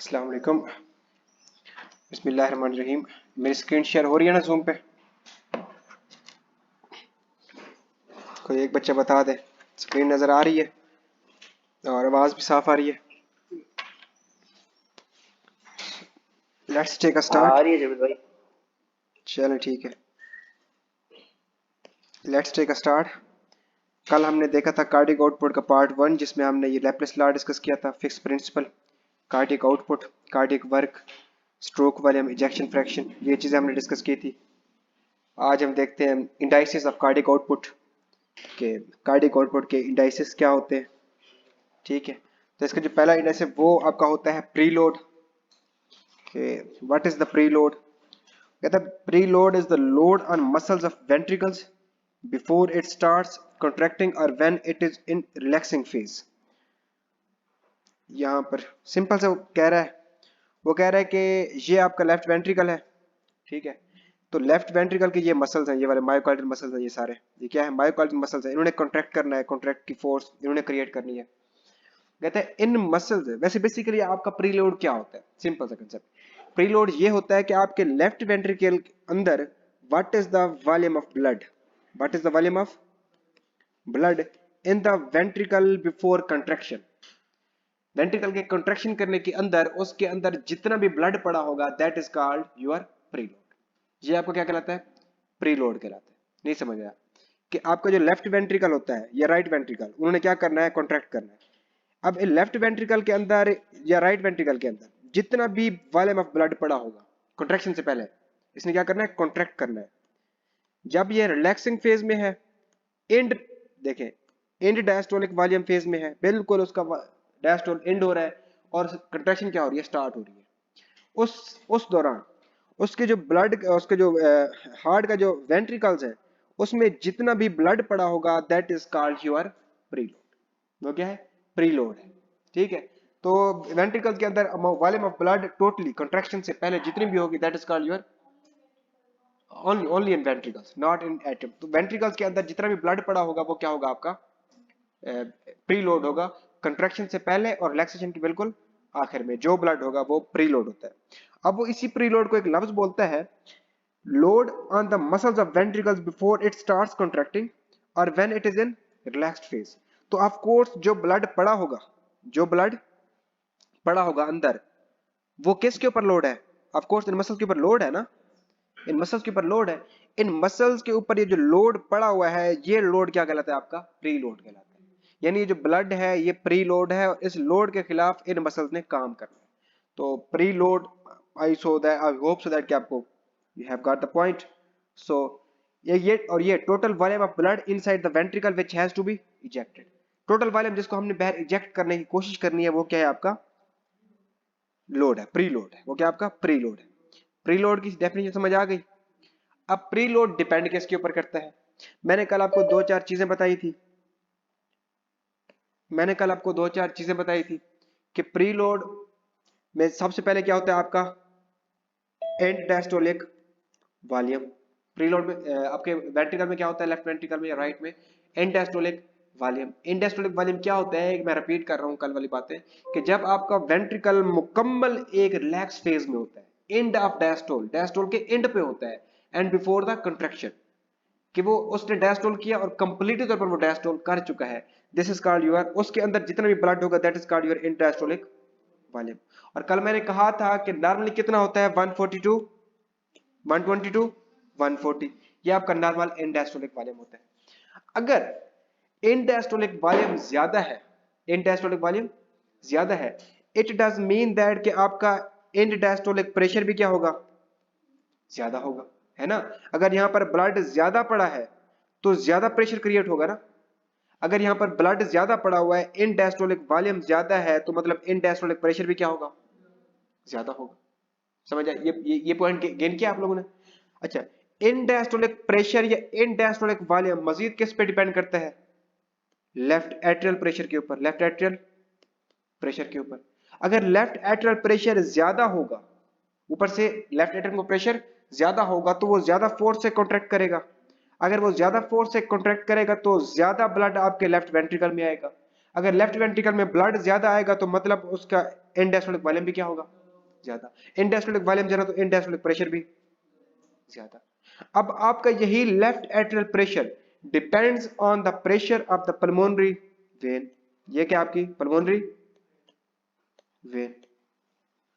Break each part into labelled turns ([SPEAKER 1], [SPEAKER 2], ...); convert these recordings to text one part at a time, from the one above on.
[SPEAKER 1] अस्सलाम वालेकुम। बिस्मिल्लाहिर्रहमानिर्रहीम। मेरी स्क्रीन शेयर हो रही है ना जूम पे? कोई एक बच्चा बता दे। स्क्रीन नज़र आ रही है और आवाज़ भी साफ आ रही है। Let's take a
[SPEAKER 2] ah
[SPEAKER 1] start.
[SPEAKER 2] रही है जबीर भाई।
[SPEAKER 1] चलो ठीक है, लेट्स टेक अ स्टार्ट। कल हमने देखा था कार्डिक आउटपुट का पार्ट 1, जिसमें हमने ये लैप्लेस लॉ डिस्कस किया था, Fick's principle, cardiac output, cardiac work, stroke volume, ejection fraction, ये चीज़ें हमने डिस्कस की थी। आज हम देखते हैं इंडाइसिस ऑफ कार्डिक आउटपुट के कार्डिक आउटपुट के इंडाइसिस क्या होते हैं। ठीक है, तो इसका जो पहला इंडेक्स है वो आपका होता है preload. What is the preload? कहता है preload is the load on muscles of ventricles before it starts contracting और when it is in relaxing phase. यहाँ पर सिंपल से वो कह रहा है कि ये आपका लेफ्ट वेंट्रिकल है। ठीक है, तो लेफ्ट वेंट्रिकल के ये मसल्स हैं, ये वाले मायोकार्डियल मसल्स हैं, ये सारे ये क्या है, मायोकार्डियल मसल्स हैं। इन्होंने कॉन्ट्रैक्ट करना है, कॉन्ट्रैक्ट की फोर्स इन्होंने क्रिएट करनी है। कहते हैं इन मसल्स, वैसे बेसिकली आपका प्रीलोड क्या होता है? सिंपल सा कंसेप्ट। प्रीलोड ये होता है कि आपके लेफ्ट वेंट्रिकल के अंदर what is the volume of blood, what is the volume of blood in the ventricle before contraction. Ventricle के कंट्रैक्शन करने के अंदर उसके अंदर जितना भी ब्लड पड़ा होगा that is called your preload. ये आपको क्या कहलाता है? प्रीलोड कहलाता है। नहीं समझ आया कि आपका जो लेफ्ट वेंट्रिकल होता है या राइट वेंट्रिकल, उन्होंने क्या करना है? कॉन्ट्रैक्ट करना है। अब लेफ्ट वेंट्रिकल के अंदर या राइट वेंट्रिकल के अंदर जितना भी वॉल्यूम ऑफ ब्लड पड़ा होगा कॉन्ट्रैक्शन से पहले, इसने क्या करना है? कॉन्ट्रैक्ट करना है। जब ये रिलैक्सिंग फेज में है, एंड देखें, एंड डायस्टोलिक वॉल्यूम फेज में है, बिल्कुल उसका डायस्टोल एंड हो रहा है और कंट्रैक्शन क्या हो रही है? स्टार्ट हो रही है। उस दौरान उसके जो ब्लड, उसके जो हार्ट का जो वेंट्रिकल्स है उसमें जितना भी ब्लड पड़ा होगा that is called your preload. वो क्या है? प्रीलोड है। ठीक है, तो वेंट्रिकल्स के अंदर volume of blood totally contraction से पहले जितनी भी होगी that is called your only in ventricles not in atom. तो वेंट्रिकल्स के अंदर जितना भी ब्लड पड़ा होगा वो क्या होगा? आपका प्रीलोड होगा। कंट्रैक्शन से पहले और रिलैक्सेशन के बिल्कुल आखिर में जो ब्लड होगा वो प्रीलोड होता है। अब वो इसी प्रीलोड को एक लफ्ज बोलता है load on the muscles of ventricles before it starts contracting और when it is in relaxed phase. तो ऑफ कोर्स जो ब्लड पड़ा होगा, जो ब्लड पड़ा होगा अंदर, वो किसके ऊपर लोड है? ऑफ कोर्स इन मसल्स के ऊपर लोड है ना, इन मसल्स के ऊपर लोड है। इन मसल्स के ऊपर ये जो लोड पड़ा हुआ है ये लोड क्या कहलाता है? आपका प्री लोड कहलाता है। यानी ये जो ब्लड है ये प्री लोड है और इस लोड के खिलाफ इन मसल्स ने काम करना है। तो pre load, I hope so that कि आपको you have got the point. So ये total volume of blood inside the ventricle which has to be ejected. Total volume जिसको हमने बाहर इजेक्ट करने की कोशिश करनी है वो क्या है? आपका लोड है, प्री लोड है। वो क्या? आपका प्री लोड है। प्री लोड की डेफिनेशन समझ आ गई? अब प्रीलोड डिपेंड किसके ऊपर करता है? मैंने कल आपको दो चार चीजें बताई थी, मैंने कल आपको दो चार चीजें बताई थी कि प्रीलोड में सबसे पहले क्या होता है? आपका एंड डायस्टोलिक वॉल्यूम। प्रीलोड में आपके वेंट्रिकल में क्या होता है? लेफ्ट वेंट्रिकल में या राइट में? And diastolic volume. And diastolic volume क्या होता है? मैं रिपीट कर रहा हूं कल वाली बातें, कि जब आपका वेंट्रिकल मुकम्मल एक रिलैक्स फेज में होता है, एंड ऑफ डायस्टोल, डायस्टोल के एंड पे होता है, एंड बिफोर द कंट्रैक्शन, कि वो उसने डायस्टोल किया और कंप्लीट तौर पर वो डायस्टोल कर चुका है, दिस इज कॉल्ड योर, उसके अंदर जितना भी ब्लड होगा that is called your intradiastolic volume. और कल मैंने कहा था कि नॉर्मली कितना होता है? 142, 122, 140, ये आपका नॉर्मल इंडायस्टोलिक वॉल्यूम होता है। अगर इंडायस्टोलिक वॉल्यूम ज्यादा है, इंडायस्टोलिक वॉल्यूम ज्यादा है, इट डज मीन दैट कि आपका इंडायस्टोलिक प्रेशर भी क्या होगा? ज्यादा होगा, है ना? अगर यहां पर ब्लड ज्यादा पड़ा है तो ज्यादा प्रेशर क्रिएट होगा ना। अगर यहां पर ब्लड ज्यादा पड़ा हुआ है, इन डायस्टोलिक वॉल्यूम ज्यादा है, तो मतलब इन डायस्टोलिक प्रेशर भी क्या होगा? ज्यादा होगा। समझ आया? ये पॉइंट गेन किया आप लोगों ने? अच्छा, इन डायस्टोलिक प्रेशर या इन डायस्टोलिक वॉल्यूम मजीद किस पे डिपेंड करता है? लेफ्ट एट्रियल प्रेशर के ऊपर, लेफ्ट एट्रियल प्रेशर के ऊपर। अगर लेफ्ट एट्रियल प्रेशर ज्यादा होगा, ऊपर से लेफ्ट एट्रियम को प्रेशर ज्यादा होगा तो वो ज्यादा फोर्स से कॉन्ट्रैक्ट करेगा। अगर वो ज्यादा फोर्स से कॉन्ट्रैक्ट करेगा तो ज्यादा ब्लड आपके लेफ्ट वेंट्रिकल में आएगा। अगर लेफ्ट वेंट्रिकल में ब्लड ज्यादा आएगा तो मतलब उसका एंड डायस्टोलिक वॉल्यूम भी क्या होगा, ज्यादा। एंड डायस्टोलिक वॉल्यूम ज्यादा तो एंड डायस्टोलिक प्रेशर भी ज्यादा। अब आपका यही left atrial pressure depends on the pressure of the pulmonary vein. ये क्या आपकी पल्मोनरी वेन,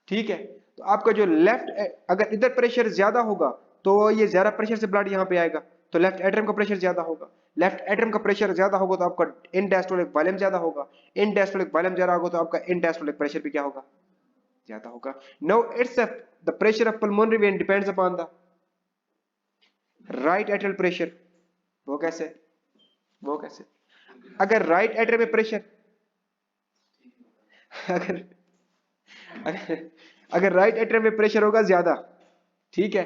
[SPEAKER 1] ठीक है। तो आपका जो लेफ्ट, अगर इधर प्रेशर ज्यादा होगा तो ये ज्यादा प्रेशर से ब्लड यहाँ पे आएगा, तो लेफ्ट एट्रियम का प्रेशर ज्यादा होगा। लेफ्ट एट्रियम का प्रेशर ज्यादा होगा तो आपका इन डायस्टोलिक वॉल्यूम ज्यादा होगा। इन डायस्टोलिक वॉल्यूम ज्यादा होगा तो आपका इन डायस्टोलिक प्रेशर भी क्या होगा, ज्यादा होगा। Now it's the pressure of pulmonary vein depends upon the right atrial pressure. वो कैसे, वो कैसे, अगर राइट एट्रियम में प्रेशर, अगर अगर अगर राइट एट्रियम में प्रेशर होगा ज्यादा, ठीक है,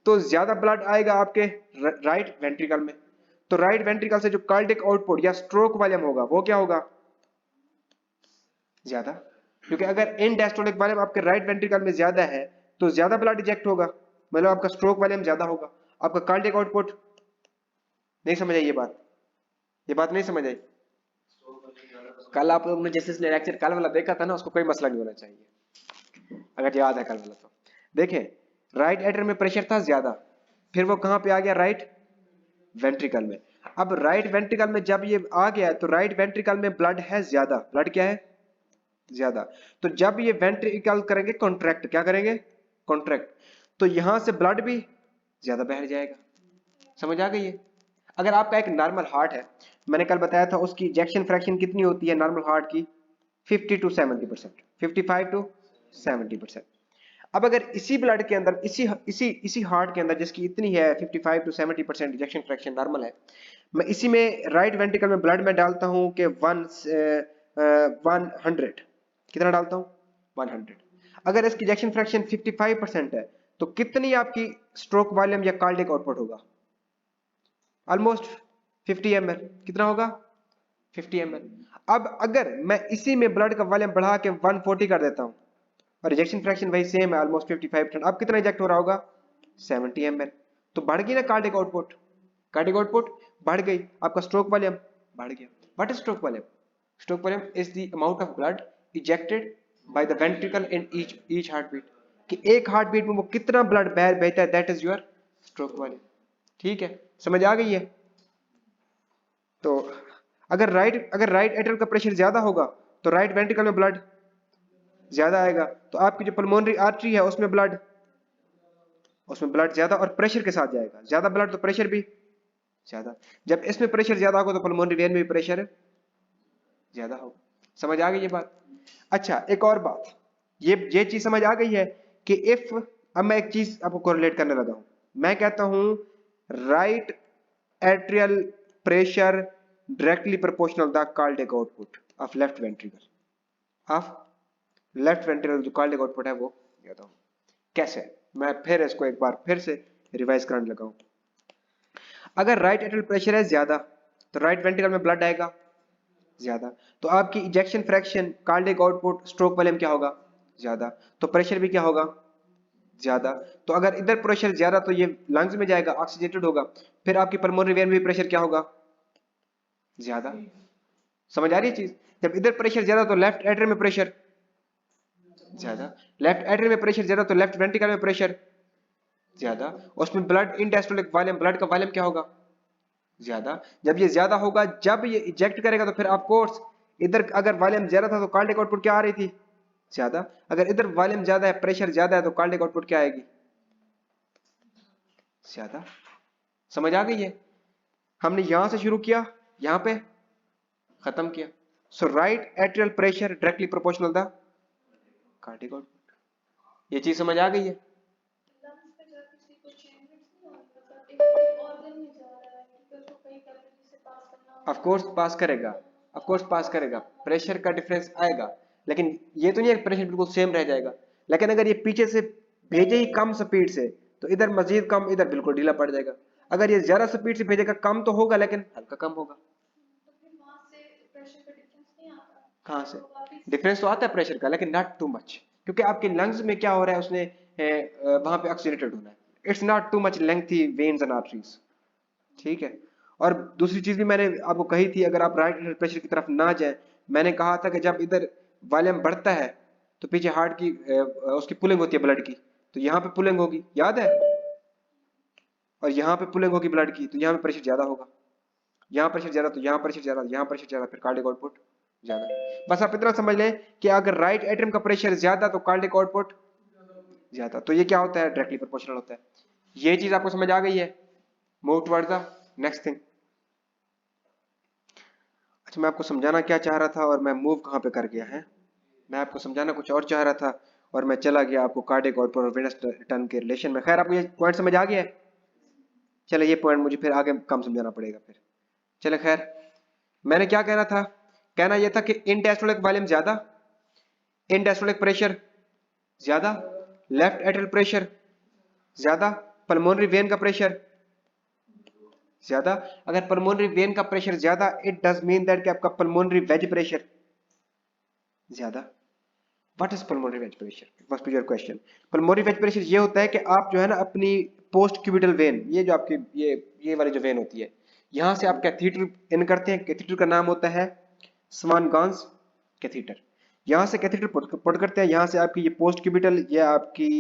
[SPEAKER 1] तो ज्यादा ब्लड आएगा आपके राइट वेंट्रिकल में। तो राइट वेंट्रिकल से जो कार्डियक आउटपुट या स्ट्रोक वॉल्यूम होगा वो क्या होगा, ज्यादा। क्योंकि अगर इन डायस्टोलिक वॉल्यूम आपके राइट वेंट्रिकल में ज्यादा है तो ज्यादा ब्लड इजेक्ट होगा, मतलब आपका स्ट्रोक वॉल्यूम ज्यादा होगा, आपका कार्डियक आउटपुट। नहीं समझ आई ये बात, ये बात नहीं समझ आई। कल आप लोगों ने जैसे लेक्चर कल वाला देखा था ना, उसको कोई मसला नहीं होना चाहिए, अगर याद है कल वाला तो। देखें, राइट एट्रियम में प्रेशर था ज्यादा, फिर वो कहां पे आ गया, राइट वेंट्रिकल में। अब राइट वेंट्रिकल में जब ये आ गया तो राइट वेंट्रिकल में ब्लड है ज्यादा, ब्लड क्या है, ज्यादा। तो जब ये वेंट्रिकल करेंगे कॉन्ट्रैक्ट, क्या करेंगे, कॉन्ट्रैक्ट, तो यहां से ब्लड भी ज्यादा बह जाएगा। समझ आ गई है। अगर आपका एक नॉर्मल हार्ट है, मैंने कल बताया था उसकी इजेक्शन फ्रैक्शन कितनी होती है नॉर्मल हार्ट की, 50 to 70%, 55 to 70%। अब अगर इसी ब्लड के अंदर, इसी हार्ट के अंदर जिसकी इतनी है 55 to 70% इजेक्शन फ्रैक्शन नॉर्मल है, मैं इसी में राइट वेंट्रिकल में ब्लड में डालता हूं कि 100, कितना डालता हूं, 100। अगर इसकी इजेक्शन फ्रैक्शन 55% है तो कितनी आपकी स्ट्रोक वॉल्यूम या कार्डियक आउटपुट होगा, ऑलमोस्ट 50 ml। कितना होगा, 50 ml। अब अगर मैं इसी में ब्लड का वॉल्यूम बढ़ा के 140 कर देता हूं और रिजेक्शन फ्रैक्शन वही सेम है ऑलमोस्ट 55%, अब कितना इंजेक्ट हो रहा होगा, 70 ml। तो बढ़ गई ना कार्डियक आउटपुट, कार्डियक आउटपुट बढ़ गई, आपका स्ट्रोक वॉल्यूम बढ़ गया। What is stroke volume, stroke volume is the amount of blood ejected by the ventricle in each heart beat, कि एक हार्ट बीट में वो कितना ब्लड बहता है, that is your stroke volume. ठीक है, समझ आ गई है। तो अगर राइट एट्रियल का प्रेशर ज्यादा होगा तो राइट वेंट्रिकल में ब्लड ज्यादा आएगा, तो आपकी जो पल्मोनरी आर्टरी है उसमें ब्लड ज्यादा और प्रेशर के साथ जाएगा, ज्यादा ब्लड तो प्रेशर भी ज्यादा। जब इसमें प्रेशर ज्यादा होगा तो पल्मोनरी वेन में भी प्रेशर ज्यादा होगा। समझ आ गई ये बात। अच्छा, एक और बात, ये चीज समझ आ गई है कि इफ, अब मैं एक चीज आपको कोरिलेट करने लगा हूं, मैं कहता हूं right atrial pressure directly proportional the cardiac output of left ventricle, of left ventricle जो cardiac output है वो कहता हूं। कैसे, मैं फिर इसको एक बार फिर से रिवाइज कराने लगा हूं। अगर राइट एट्रियल प्रेशर है ज्यादा तो राइट वेंट्रिकल में ब्लड आएगा ज्यादा, तो आपकी ejection fraction, cardiac output, stroke volume क्या होगा, ज्यादा, तो प्रेशर भी क्या होगा, ज्यादा। तो अगर इधर प्रेशर ज्यादा तो ये लंग्स में जाएगा, ऑक्सीजेटेड होगा, फिर आपकी पल्मोनरी वेन में भी प्रेशर क्या होगा, ज्यादा। समझ आ रही है चीज। जब इधर प्रेशर ज्यादा तो लेफ्ट एट्रियम में प्रेशर ज्यादा, लेफ्ट एट्रियम में प्रेशर ज्यादा तो लेफ्ट वेंट्रिकल में प्रेशर ज्यादा, उसमें blood in diastolic volume, blood का वॉल्यूम क्या होगा, ज्यादा। जब ये ज्यादा होगा, जब ये इजेक्ट करेगा तो फिर ऑफ कोर्स इधर अगर वॉल्यूम ज्यादा था तो कार्डियक आउटपुट क्या आ रही थी, ज्यादा। अगर इधर वॉल्यूम ज्यादा है, प्रेशर ज्यादा है, तो कार्डियक आउटपुट क्या आएगी, ज्यादा। समझ आ गई है। हमने यहां से शुरू किया, यहां पे खत्म किया। So right atrial pressure directly proportional the cardiac output. ये चीज समझ आ गई है। ऑफ कोर्स पास करेगा, ऑफ कोर्स पास करेगा, प्रेशर का डिफरेंस आएगा, लेकिन ये तो नहीं है प्रेशर बिल्कुल सेम रह जाएगा। लेकिन अगर ये पीछे से भेजे ही कम स्पीड से तो इधर मजीद कम, इधर बिल्कुल ढीला पड़ जाएगा। अगर ये ज्यादा स्पीड से भेजेगा कम तो होगा लेकिन हल्का कम होगा। कहां से डिफरेंस तो आता है प्रेशर का, लेकिन नॉट टू मच, क्योंकि आपके लंग्स में क्या हो रहा है, उसने वहां पे ऑक्सीडेटेड होना है। It's not too much lengthy veins and arteries. ठीक है। और दूसरी चीज भी मैंने आपको कही थी, अगर आप राइट प्रेशर की तरफ ना जाए, मैंने कहा था कि जब इधर वॉल्यूम बढ़ता है तो पीछे हार्ट की उसकी पुलिंग होती है ब्लड की, तो यहाँ पे पुलिंग होगी, याद है, और यहाँ पे पुलिंग होगी ब्लड की, तो यहाँ पे प्रेशर ज्यादा होगा, यहाँ प्रेशर ज्यादा तो यहाँ प्रेशर ज्यादा, यहाँ प्रेशर ज्यादा, फिर कार्डियक आउटपुट ज्यादा। बस आप इतना समझ लें कि अगर राइट एट्रियम का प्रेशर ज्यादा तो कार्डियक आउटपुट ज्यादा। तो ये क्या होता है, डायरेक्टली प्रोपोर्शनल होता है। ये चीज आपको समझ आ गई है। Move towards the next thing. अच्छा, मैं आपको समझाना क्या चाह रहा था और मैं मूव कहाँ पे कर गया है, मैं आपको समझाना कुछ और चाह रहा था और मैं चला गया आपको कार्डियक आउटपुट और वेनस रिटर्न के रिलेशन में। खैर आपको ये पॉइंट समझ आ गया है। चलो ये पॉइंट मुझे फिर आगे कम समझाना पड़ेगा फिर। चलो खैर, मैंने क्या कहना था, कहना यह था कि इन डायस्टोलिक वॉल्यूम ज्यादा, इन डायस्टोलिक प्रेशर ज्यादा, लेफ्ट एट्रियल प्रेशर ज्यादा, पल्मोनरी वेन का प्रेशर ज्यादा। अगर पल्मोनरी वेन का प्रेशर ज्यादा, इट डज मीन दैट कि आपका पल्मोनरी वेज प्रेशर ज्यादा। What is pulmonary wedge pressure, must be your question. Pulmonary wedge pressure ये होता है कि आप जो है ना अपनी पोस्ट क्यूबिटल वेन, ये जो आपकी ये वाली जो वेन होती है, यहां से आप कैथीटर इन करते हैं। कैथीटर का नाम होता है स्वान-गांस कैथीटर। यहां से कैथीटर पुट करते हैं, यहां से आपकी ये पोस्ट क्यूबिटल, ये आपकी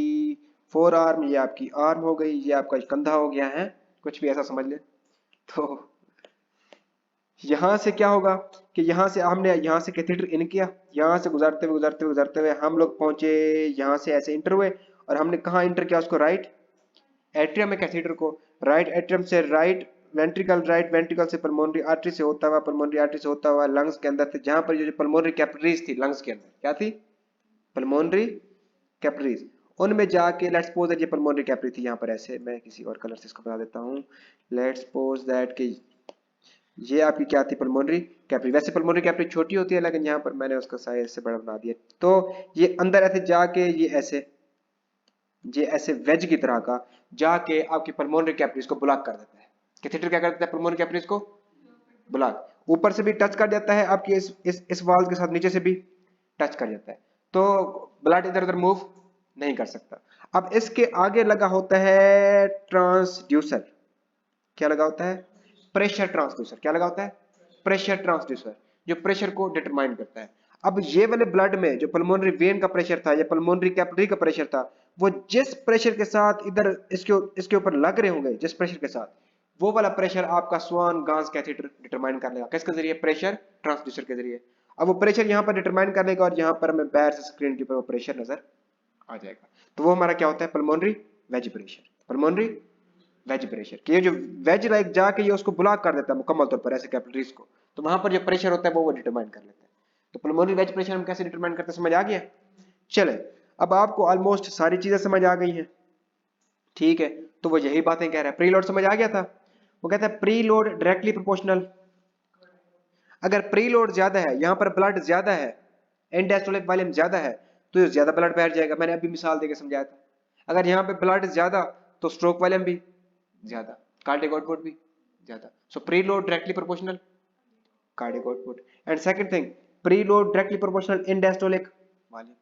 [SPEAKER 1] फोर आर्म, ये आपकी आर्म हो गई, ये आपका कंधा हो गया है, कुछ भी ऐसा समझ ले। तो यहां से क्या होगा कि यहां से हमने यहां से कैथेटर इन किया, यहां से गुजरते हुए हम लोग पहुंचे, यहां से ऐसे इंटर हुए और हमने कहा इंटर किया उसको, राइट एट्रियम में कैथेटर को, राइट एट्रियम से राइट वेंट्रिकल से पल्मोनरी आर्टरी से होता हुआ लंग्स के अंदर थे, जहां पर जो पल्मोनरी कैपिलरीज थी लंग्स के अंदर, क्या थी, पल्मोनरी कैपिलरीज, उनमें जाके लेट्स सपोज दैट ये पल्मोनरी कैपिलरी थी, यहाँ पर ऐसे मैं किसी और कलर से इसको बता देता हूँ, लेट्स सपोज दैट कि ये आपकी क्या थी, पल्मोनरी कैपिलरी। वैसे पल्मोनरी कैपिलरी छोटी होती है लेकिन यहाँ पर मैंने उसका साइज से बड़ा बना दिया, तो ये अंदर ऐसे जाके ये ऐसे वेज की तरह का जाके आपकी पल्मोनरी कैपिलरीज को ब्लॉक कर देता है। कैथेटर क्या कर देता है, पल्मोनरी कैपिलरीज को ब्लॉक, ऊपर से भी टच कर जाता है आपकी इस वाल्व के साथ, नीचे से भी टच कर जाता है, तो ब्लड इधर उधर मूव नहीं कर सकता। अब इसके आगे लगा होता है ट्रांसड्यूसर, क्या लगा होता है, प्रेशर ट्रांसड्यूसर। क्या लगा होता है, प्रेशर ट्रांसड्यूसर, जो प्रेशर को डिटरमाइन करता है। अब ये वाले ब्लड में जो पल्मोनरी वेन का प्रेशर था या पल्मोनरी कैपिलरी का प्रेशर था, वो जिस प्रेशर के साथ इधर इसके ऊपर लग रहे होंगे, जिस प्रेशर के साथ, वो वाला प्रेशर आपका स्वान-गांस कैथेटर डिटरमाइन कर लेगा। किसके जरिए, प्रेशर ट्रांसड्यूसर के जरिए। अब वो प्रेशर यहाँ पर डिटरमाइन कर लेगा और यहाँ पर हमें बाहर से स्क्रीन के ऊपर वो प्रेशर नजर आ जाएगा, तो वो हमारा क्या होता है, pulmonary wedge pressure. Pulmonary wedge pressure कि ये जो वेज लाइक जाके ये उसको ब्लॉक कर देता है मुकम्मल तौर पर ऐसे कैपिलरीज को, तो वहां पर जो प्रेशर होता है वो डिटरमाइन कर लेता है। तो पल्मोनरी वेज प्रेशर हम कैसे डिटरमाइन करते हैं, समझ आ गया। चले, अब आपको ऑलमोस्ट सारी चीजें समझ आ गई हैं, ठीक है, तो वो यही बातें कह रहा है। प्रीलोड समझ आ गया था, वो कहता है प्रीलोड डायरेक्टली प्रोपोर्शनल। अगर प्रीलोड ज्यादा है, यहाँ पर ब्लड ज्यादा है, एंड डायस्टोलिक वॉल्यूम ज्यादा है, तो ज्यादा ब्लड बैठ जाएगा। मैंने अभी मिसाल देकर समझाया था। अगर यहाँ पे ब्लड ज्यादा तो स्ट्रोक वॉल्यूम भी ज्यादा, कार्डियक आउटपुट भी ज्यादा। So preload directly proportional cardiac output. And second thing, preload directly proportional end diastolic volume.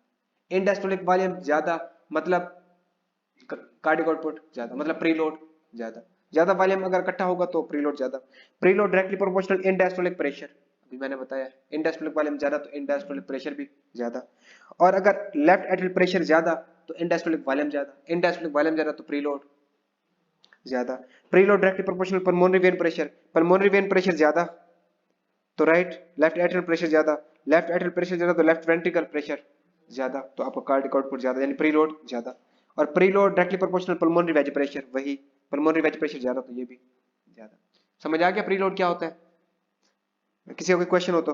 [SPEAKER 1] End diastolic volume ज्यादा मतलब कार्डियक आउटपुट ज्यादा, मतलब प्रीलोड ज्यादा। ज्यादा वॉल्यूम अगर इकट्ठा होगा तो प्रीलोड ज्यादा। Preload directly proportional end diastolic pressure, अभी मैंने बताया इन डायस्टोलिक वॉल्यूम ज्यादा तो इन डायस्टोलिक प्रेशर भी ज्यादा। और अगर लेफ्ट एट्रियल प्रेशर ज्यादा तो इन डायस्टोलिक वॉल्यूम ज्यादा, इन डायस्टोलिक वॉल्यूम ज्यादा तो प्रीलोड ज्यादा। Preload directly proportional pulmonary vein pressure, pulmonary vein pressure ज्यादा तो राइट लेफ्ट एट्रियल प्रेशर ज्यादा, लेफ्ट एट्रियल प्रेशर ज्यादा तो लेफ्ट वेंट्रिकल प्रेशर ज्यादा, तो आपका कार्डियक आउटपुट ज्यादा, यानी प्रीलोड ज्यादा। और preload directly proportional pulmonary wedge pressure, वही पल्मोनरी वेज प्रेशर ज्यादा तो ये भी ज्यादा। समझ आ गया प्रीलोड क्या होता है, किसी का कोई क्वेश्चन हो तो।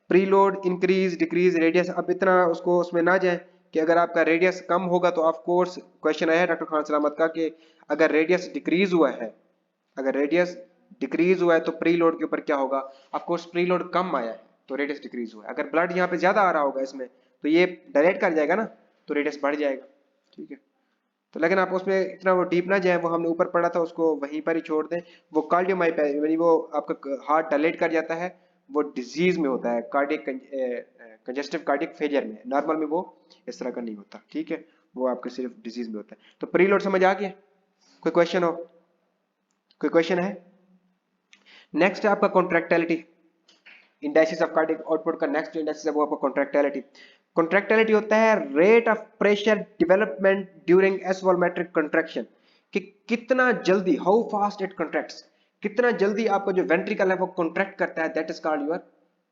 [SPEAKER 1] प्रीलोड इंक्रीज डिक्रीज रेडियस, अब इतना उसको उसमें ना जाए कि अगर आपका रेडियस कम होगा तो ऑफ कोर्स क्वेश्चन आया है डॉक्टर खान सलामत का कि अगर रेडियस डिक्रीज हुआ है, अगर रेडियस डिक्रीज हुआ है तो प्रीलोड के ऊपर क्या होगा, ऑफ कोर्स प्रीलोड कम आया है तो रेडियस डिक्रीज हुआ है। अगर ब्लड यहाँ पे ज्यादा आ रहा होगा इसमें तो ये डायरेक्ट कर जाएगा ना, तो रेडियस बढ़ जाएगा, ठीक है। तो लेकिन आप उसमें इतना वो डीप ना जाए, वो हमने ऊपर पढ़ा था उसको वहीं पर ही छोड़ दें। वो कार्डियोमायोपैथी यानी वो आपका हार्ट डायलेट कर जाता है, वो डिजीज में होता है, कार्डियक कंजेस्टिव कार्डियक फेलियर में, नॉर्मल में वो इस तरह का नहीं होता, ठीक है, वो आपके सिर्फ डिजीज में होता है। तो प्रीलोड समझ आ गया, कोई क्वेश्चन हो, कोई क्वेश्चन है। नेक्स्ट है आपका contractility, indices of cardiac output का नेक्स्ट इंडाइसिस है वो आपका कॉन्ट्रैक्टिलिटी। कॉन्ट्रैक्टिलिटी होता है rate of pressure development during S volumetric contraction, कि कितना जल्दी, हाउ फास्ट इट कॉन्ट्रैक्ट्स, कितना जल्दी आपका जो वेंट्रिकल है वो कॉन्ट्रैक्ट करता है, that is called your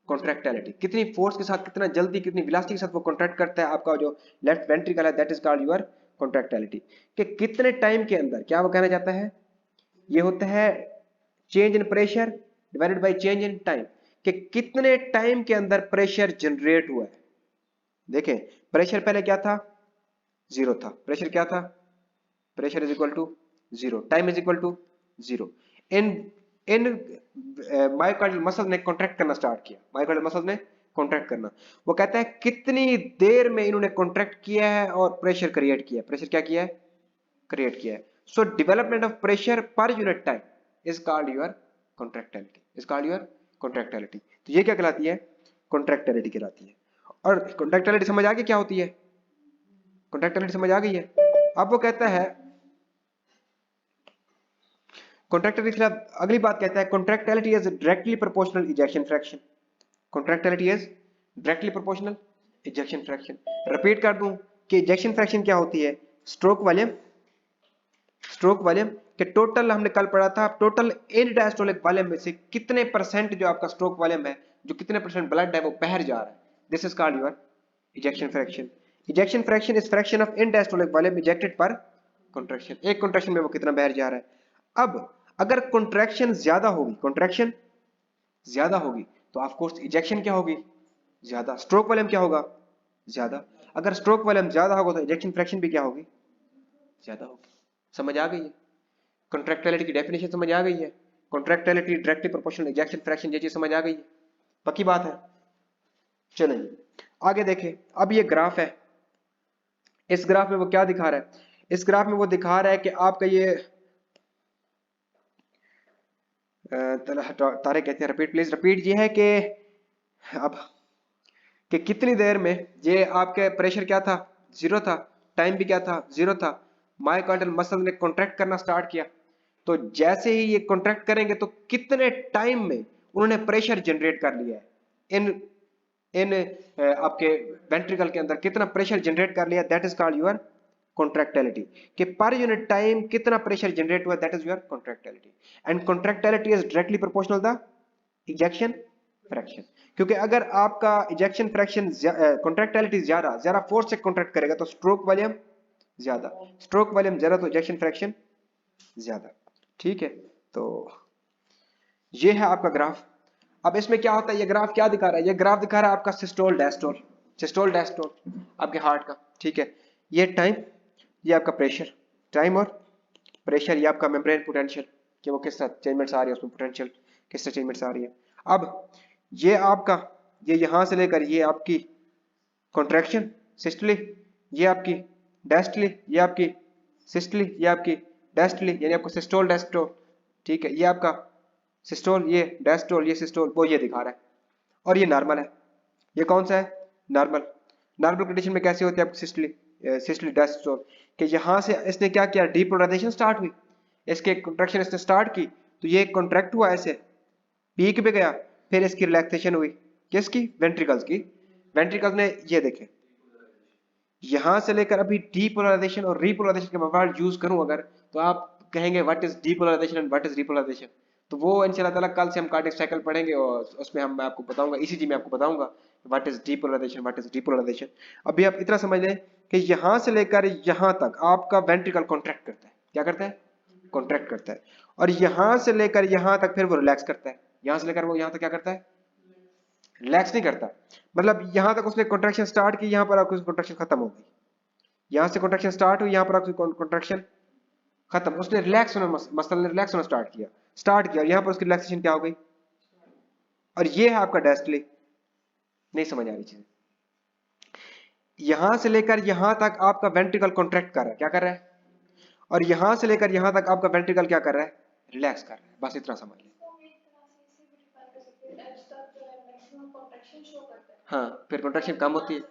[SPEAKER 1] contractility. कितनी फोर्स के साथ, कितना जल्दी, कितनी वेलोसिटी के साथ वो कॉन्ट्रैक्ट करता है आपका जो लेफ्ट वेंट्रिकल है, that is called your contractility. कि कितने टाइम के अंदर, क्या वो कहना चाहता है, ये होता है change in pressure divided by change in time, कि कितने टाइम के अंदर प्रेशर जनरेट हुआ है। देखें प्रेशर पहले क्या था, जीरो था, प्रेशर क्या था, pressure is equal to zero, time is equal to zero. इन इन मायोकार्डियल मसल ने कॉन्ट्रैक्ट करना स्टार्ट किया, मायोकार्डियल मसल ने कॉन्ट्रैक्ट करना, वो कहता है कितनी देर में इन्होंने कॉन्ट्रैक्ट किया है और प्रेशर क्रिएट किया है, प्रेशर क्या किया है, क्रिएट किया है। सो development of pressure per unit time is called your contractility, is called your contractility. तो ये क्या कहलाती है, कॉन्ट्रैक्टिलिटी कहलाती है। और कॉन्ट्रैक्टिलिटी समझ आ गई क्या होती है, कॉन्ट्रैक्टिलिटी समझ आ गई है। अब वो कहता है कॉन्ट्रैक्टिलिटी के खिलाफ अगली बात कहता है contractility is directly proportional ejection fraction, contractility is directly proportional ejection fraction. Repeat कर दूं कि इजेक्शन फ्रैक्शन क्या होती है, स्ट्रोक वॉल्यूम, स्ट्रोक वॉल्यूम के टोटल हमने कल पढ़ा था, टोटल इन डायस्टोलिक वॉल्यूम में से कितने परसेंट जो आपका स्ट्रोक वॉल्यूम है, जो कितने परसेंट ब्लड है वो बाहर जा रहा है, this is called your ejection fraction. Ejection fraction is fraction of in diastolic volume ejected पर कॉन्ट्रैक्शन, एक कॉन्ट्रैक्शन में वो कितना बाहर जा रहा है। अब अगर कॉन्ट्रैक्शन ज्यादा होगी, कॉन्ट्रैक्शन ज्यादा होगी तो ऑफ कोर्स इजेक्शन क्या होगी, ज्यादा, स्ट्रोक वॉल्यूम क्या होगा, ज्यादा। अगर स्ट्रोक वॉल्यूम ज्यादा होगा तो इजेक्शन फ्रैक्शन भी क्या होगी, ज्यादा होगी। समझ आ गई है, कॉन्ट्रैक्टिलिटी की डेफिनेशन समझ आ गई है, contractility directly proportional ejection fraction, ये चीज समझ आ गई है, पक्की बात है। चलिए आगे देखें, अब ये ग्राफ है, इस ग्राफ में वो क्या दिखा रहा है, इस ग्राफ में वो दिखा रहा है कि आपका ये तारे कहते हैं रिपीट प्लीज, रिपीट ये है कि अब कि कितनी देर में ये आपके प्रेशर क्या था, जीरो था, टाइम भी क्या था, जीरो था, मायोकार्डियल मसल ने कॉन्ट्रैक्ट करना स्टार्ट किया, तो जैसे ही ये कॉन्ट्रैक्ट करेंगे तो कितने टाइम में उन्होंने प्रेशर जनरेट कर लिया है, इन इन आपके वेंट्रिकल के अंदर कितना प्रेशर जनरेट कर लिया, that is called your contractility. कि पर यूनिट टाइम कितना प्रेशर जनरेट हुआ, that is your contractility. And contractility is directly proportional the ejection fraction, क्योंकि अगर आपका इजेक्शन फ्रैक्शन कॉन्ट्रैक्टिलिटी ज्यादा, ज्यादा फोर्स से कॉन्ट्रैक्ट करेगा तो स्ट्रोक वॉल्यूम ज्यादा, स्ट्रोक वॉल्यूम ज्यादा तो इजेक्शन फ्रैक्शन ज्यादा। ठीक है, तो ये है आपका ग्राफ। अब इसमें क्या होता है, ये ग्राफ क्या दिखा रहा है, ये ग्राफ दिखा रहा है आपका सिस्टोल डायस्टोल, सिस्टोल डायस्टोल आपके हार्ट का। ठीक है, ये टाइम, ये आपका प्रेशर, टाइम और प्रेशर, ये आपका मेम्ब्रेन पोटेंशियल कि वो किस तरह चेंजमेंट्स आ रही है, उसमें पोटेंशियल किस तरह चेंजमेंट्स आ रही है। अब ये आपका, ये यहां से लेकर ये आपकी कॉन्ट्रैक्शन सिस्टली, ये आपकी डायस्टली, ये आपकी सिस्टली, ये आपकी डायस्टली, यानी आपको सिस्टोल डायस्टोल। ठीक है, ये आपका सिस्टोल, ये डायस्टोल, ये सिस्टोल, वो ये दिखा रहा है। और ये नॉर्मल है, ये कौन सा है, नॉर्मल। नॉर्मल कंडीशन में कैसे होती है आपकी सिस्टली, सिस्टली डायस्टोल, कि यहां से इसने क्या किया, डीपोलराइजेशन स्टार्ट हुई, इसके कॉन्ट्रैक्शन इसने स्टार्ट की, तो ये कॉन्ट्रैक्ट हुआ ऐसे, पीक पे गया, फिर इसकी रिलैक्सेशन हुई, किसकी, वेंट्रिकल्स की। वेंट्रिकल्स ने ये देखे, यहां से लेकर अभी डीपोलराइजेशन और रीपोलराइजेशन के वर्ड यूज करूं अगर, तो आप कहेंगे what is depolarization and what is repolarization. तो वो इंशाल्लाह ताला कल से हम कार्डियक साइकिल पढ़ेंगे और उसमें हम मैं आपको बताऊंगा, ईसीजी में आपको बताऊंगा what is depolarization, what is repolarization. अभी आप इतना समझ लें कि यहां से लेकर यहां तक आपका वेंट्रिकल कॉन्ट्रैक्ट करता है, क्या करता है, कॉन्ट्रैक्ट करता है, और यहां से लेकर यहां तक फिर वो रिलैक्स करता है, यहां से लेकर वो यहां तक क्या करता है, रिलैक्स नहीं करता। मतलब यहां तक उसने कॉन्ट्रैक्शन स्टार्ट की, यहां पर आपकी कॉन्ट्रैक्शन खत्म हो गई, यहां से कॉन्ट्रैक्शन स्टार्ट हुई, यहां पर आपकी कॉन्ट्रैक्शन खत्म, उसने रिलैक्स होना, मसल ने रिलैक्स होना स्टार्ट किया और यहां पर उसकी रिलैक्सेशन क्या हो गई। और ये है आपका डायस्टली, नहीं समझ आ रही चीज, यहां से लेकर यहां तक आपका वेंट्रिकल कॉन्ट्रैक्ट कर रहा है, क्या कर रहा है, और यहां से लेकर यहां तक आपका वेंट्रिकल क्या कर रहा है, रिलैक्स कर रहा है, बस इतना समझ लें। हाँ, फिर कॉन्ट्रैक्शन कम होती है,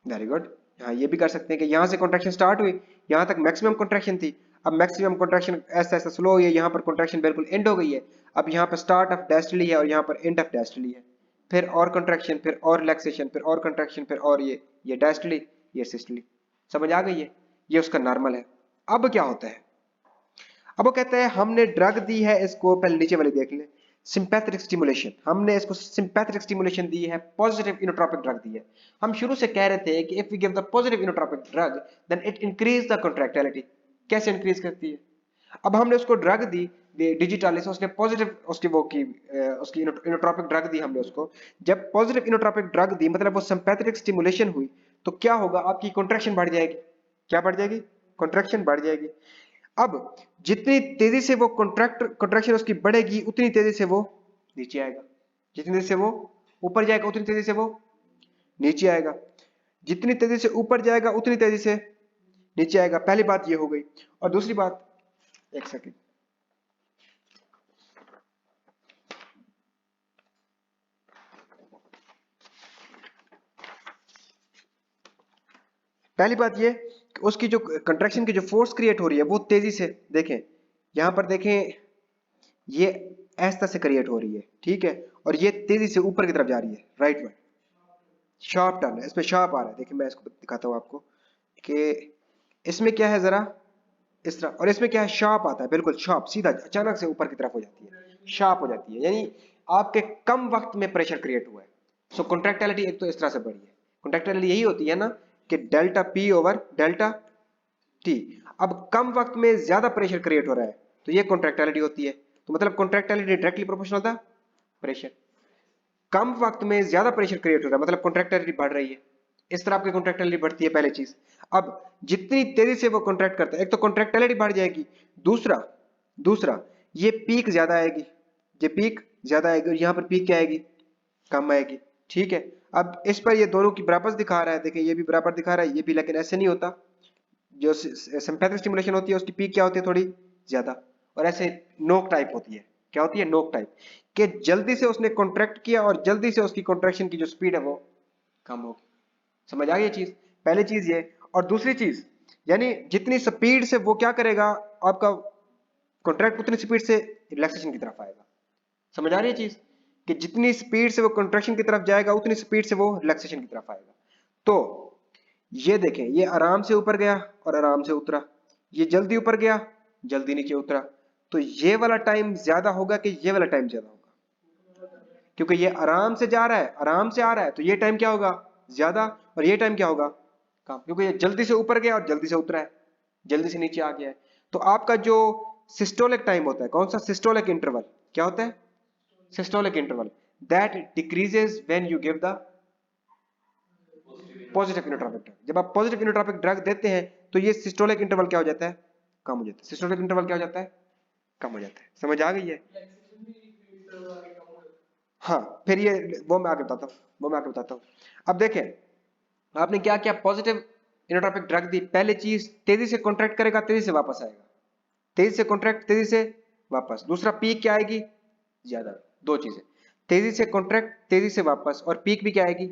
[SPEAKER 1] वेरी गुड। हाँ, ये भी कर सकते हैं कि यहां से कॉन्ट्रैक्शन स्टार्ट हुई, यहां तक मैक्सिमम कॉन्ट्रैक्शन थी, अब मैक्सिमम कॉन्ट्रैक्शन ऐसा ऐसा स्लो हुई है, यहाँ पर कॉन्ट्रैक्शन बिल्कुल एंड हो गई है। अब यहाँ पर स्टार्ट ऑफ डायस्टोली है और यहाँ पर एंड ऑफ डायस्टोली है, फिर और कॉन्ट्रैक्शन, फिर और रिलैक्सेशन, फिर और कॉन्ट्रैक्शन, फिर और ये डायस्टोली, ये सिस्टोली। समझ आ गई है? ये उसका नॉर्मल है। अब क्या होता है, अब वो कहता है हमने ड्रग दी है इसको, पहले नीचे वाली देख ले, सिंपैथेटिक स्टिमुलेशन, हमने इसको सिंपैथेटिक स्टिमुलेशन दी है, पॉजिटिव इनोट्रोपिक ड्रग दी है। हम शुरू से कह रहे थे कि if we give the positive inotropic drug then it increase the contractility. कैसे इंक्रीज करती है? अब हमने उसको ड्रग दी डिजिटालिस, उसने पॉजिटिव उसकी वो की उसकी इनोट्रोपिक ड्रग दी हमने उसको। जब पॉजिटिव इनोट्रोपिक ड्रग दी मतलब वो सिंपैथेटिक स्टिमुलेशन हुई, तो क्या होगा, आपकी कॉन्ट्रैक्शन बढ़ जाएगी। क्या बढ़ जाएगी? कॉन्ट्रैक्शन बढ़ जाएगी। अब जितनी तेजी से वो कॉन्ट्रैक्शन उसकी बढ़ेगी उतनी तेजी से वो नीचे आएगा, जितनी तेजी से वो ऊपर जाएगा उतनी तेजी से वो नीचे आएगा, जितनी तेजी से ऊपर जाएगा उतनी तेजी से नीचे आएगा। पहली बात ये हो गई। और दूसरी बात, एक सेकंड, पहली बात ये कि उसकी जो कंट्रैक्शन की जो फोर्स क्रिएट हो रही है वो तेजी से, देखें यहां पर देखें, ये ऐसा से क्रिएट हो रही है, ठीक है, और ये तेजी से ऊपर की तरफ जा रही है, राइट में शार्प टर्न है, इसमें शार्प आ रहा है। देखिए मैं इसको दिखाता हूं आपको कि इसमें क्या है, जरा इस तरह, और इसमें क्या है, शार्प आता है, बिल्कुल शार्प, सीधा अचानक से ऊपर की तरफ हो जाती है, शार्प हो जाती है, यानी आपके कम वक्त में प्रेशर क्रिएट हुआ है। सो कॉन्ट्रैक्टिलिटी एक तो इस तरह से बढ़ी है। कॉन्ट्रैक्टिलिटी यही होती है ना कि delta P over delta T. अब कम वक्त में ज्यादा प्रेशर क्रिएट हो रहा है तो ये कॉन्ट्रैक्टिलिटी होती है। तो मतलब कॉन्ट्रैक्टिलिटी डायरेक्टली प्रोपोर्शनल था प्रेशर। कम वक्त में ज्यादा प्रेशर क्रिएट हो रहा है मतलब कॉन्ट्रैक्टिलिटी बढ़ रही है। इस तरह आपकी कॉन्ट्रैक्टिलिटी बढ़ती है, पहली चीज। अब जितनी तेजी से वो कॉन्ट्रैक्ट करता है, एक तो कॉन्ट्रैक्टिलिटी बढ़ जाएगी, दूसरा दूसरा ये पीक ज्यादा आएगी, ये पीक ज्यादा आएगी, और यहाँ पर पीक क्या आएगी, कम आएगी, ठीक है। अब इस पर ये दोनों की बराबर दिखा रहा है, देखिए ये भी बराबर दिखा रहा है, ये भी, लेकिन ऐसे नहीं होता। जो सिंपैथेटिक स्टिमुलेशन होती है उसकी पीक क्या होती है, थोड़ी ज्यादा, और ऐसे नोक टाइप होती है। क्या होती है? नोक टाइप, कि जल्दी से उसने कॉन्ट्रैक्ट किया और जल्दी से उसकी कॉन्ट्रैक्शन की जो स्पीड है वो कम होगी। समझ आ गई ये चीज? पहली चीज ये। और दूसरी चीज, यानी जितनी स्पीड से वो क्या करेगा, आपका कॉन्ट्रैक्ट उतनी स्पीड से रिलैक्सेशन की तरफ आएगा। समझ आ रही है चीज? कि जितनी स्पीड से वो कॉन्ट्रैक्शन की तरफ जाएगा उतनी स्पीड से वो रिलैक्सेशन की तरफ आएगा। तो ये देखें, ये आराम से ऊपर गया और आराम से उतरा, ये जल्दी ऊपर गया, जल्दी नीचे उतरा। तो ये वाला टाइम ज्यादा होगा कि ये वाला टाइम ज्यादा होगा? क्योंकि ये आराम से जा रहा है, आराम से आ रहा है, तो ये टाइम क्या होगा, ज्यादा, और ये टाइम क्या होगा, कम, क्योंकि ये जल्दी से ऊपर गया और जल्दी से उतरा है, जल्दी से नीचे आ गया है। तो आपका जो सिस्टोलिक टाइम होता है, कौन सा सिस्टोलिक इंटरवल, क्या होता है, systolic interval, that decreases when you give the positive inotropic drug. जब आप पॉजिटिव इनोट्रोपिक ड्रग देते हैं तो ये सिस्टोलिक इंटरवल क्या हो जाता है, कम हो जाता है। सिस्टोलिक इंटरवल क्या हो जाता है, कम हो जाता है। समझ आ गई है? हाँ, फिर ये वो मैं आगे बताता हूँ, वो मैं आगे बताता हूँ। अब देखें, आपने क्या किया, पॉजिटिव इनोट्रोपिक ड्रग दी, पहले चीज तेजी से कॉन्ट्रैक्ट करेगा, तेजी से वापस आएगा, तेजी से कॉन्ट्रैक्ट, तेजी से वापस। दूसरा पीक क्या आएगी, ज्यादा। दो चीजें, तेजी से कॉन्ट्रैक्ट, तेजी से वापस, और पीक भी क्या आएगी,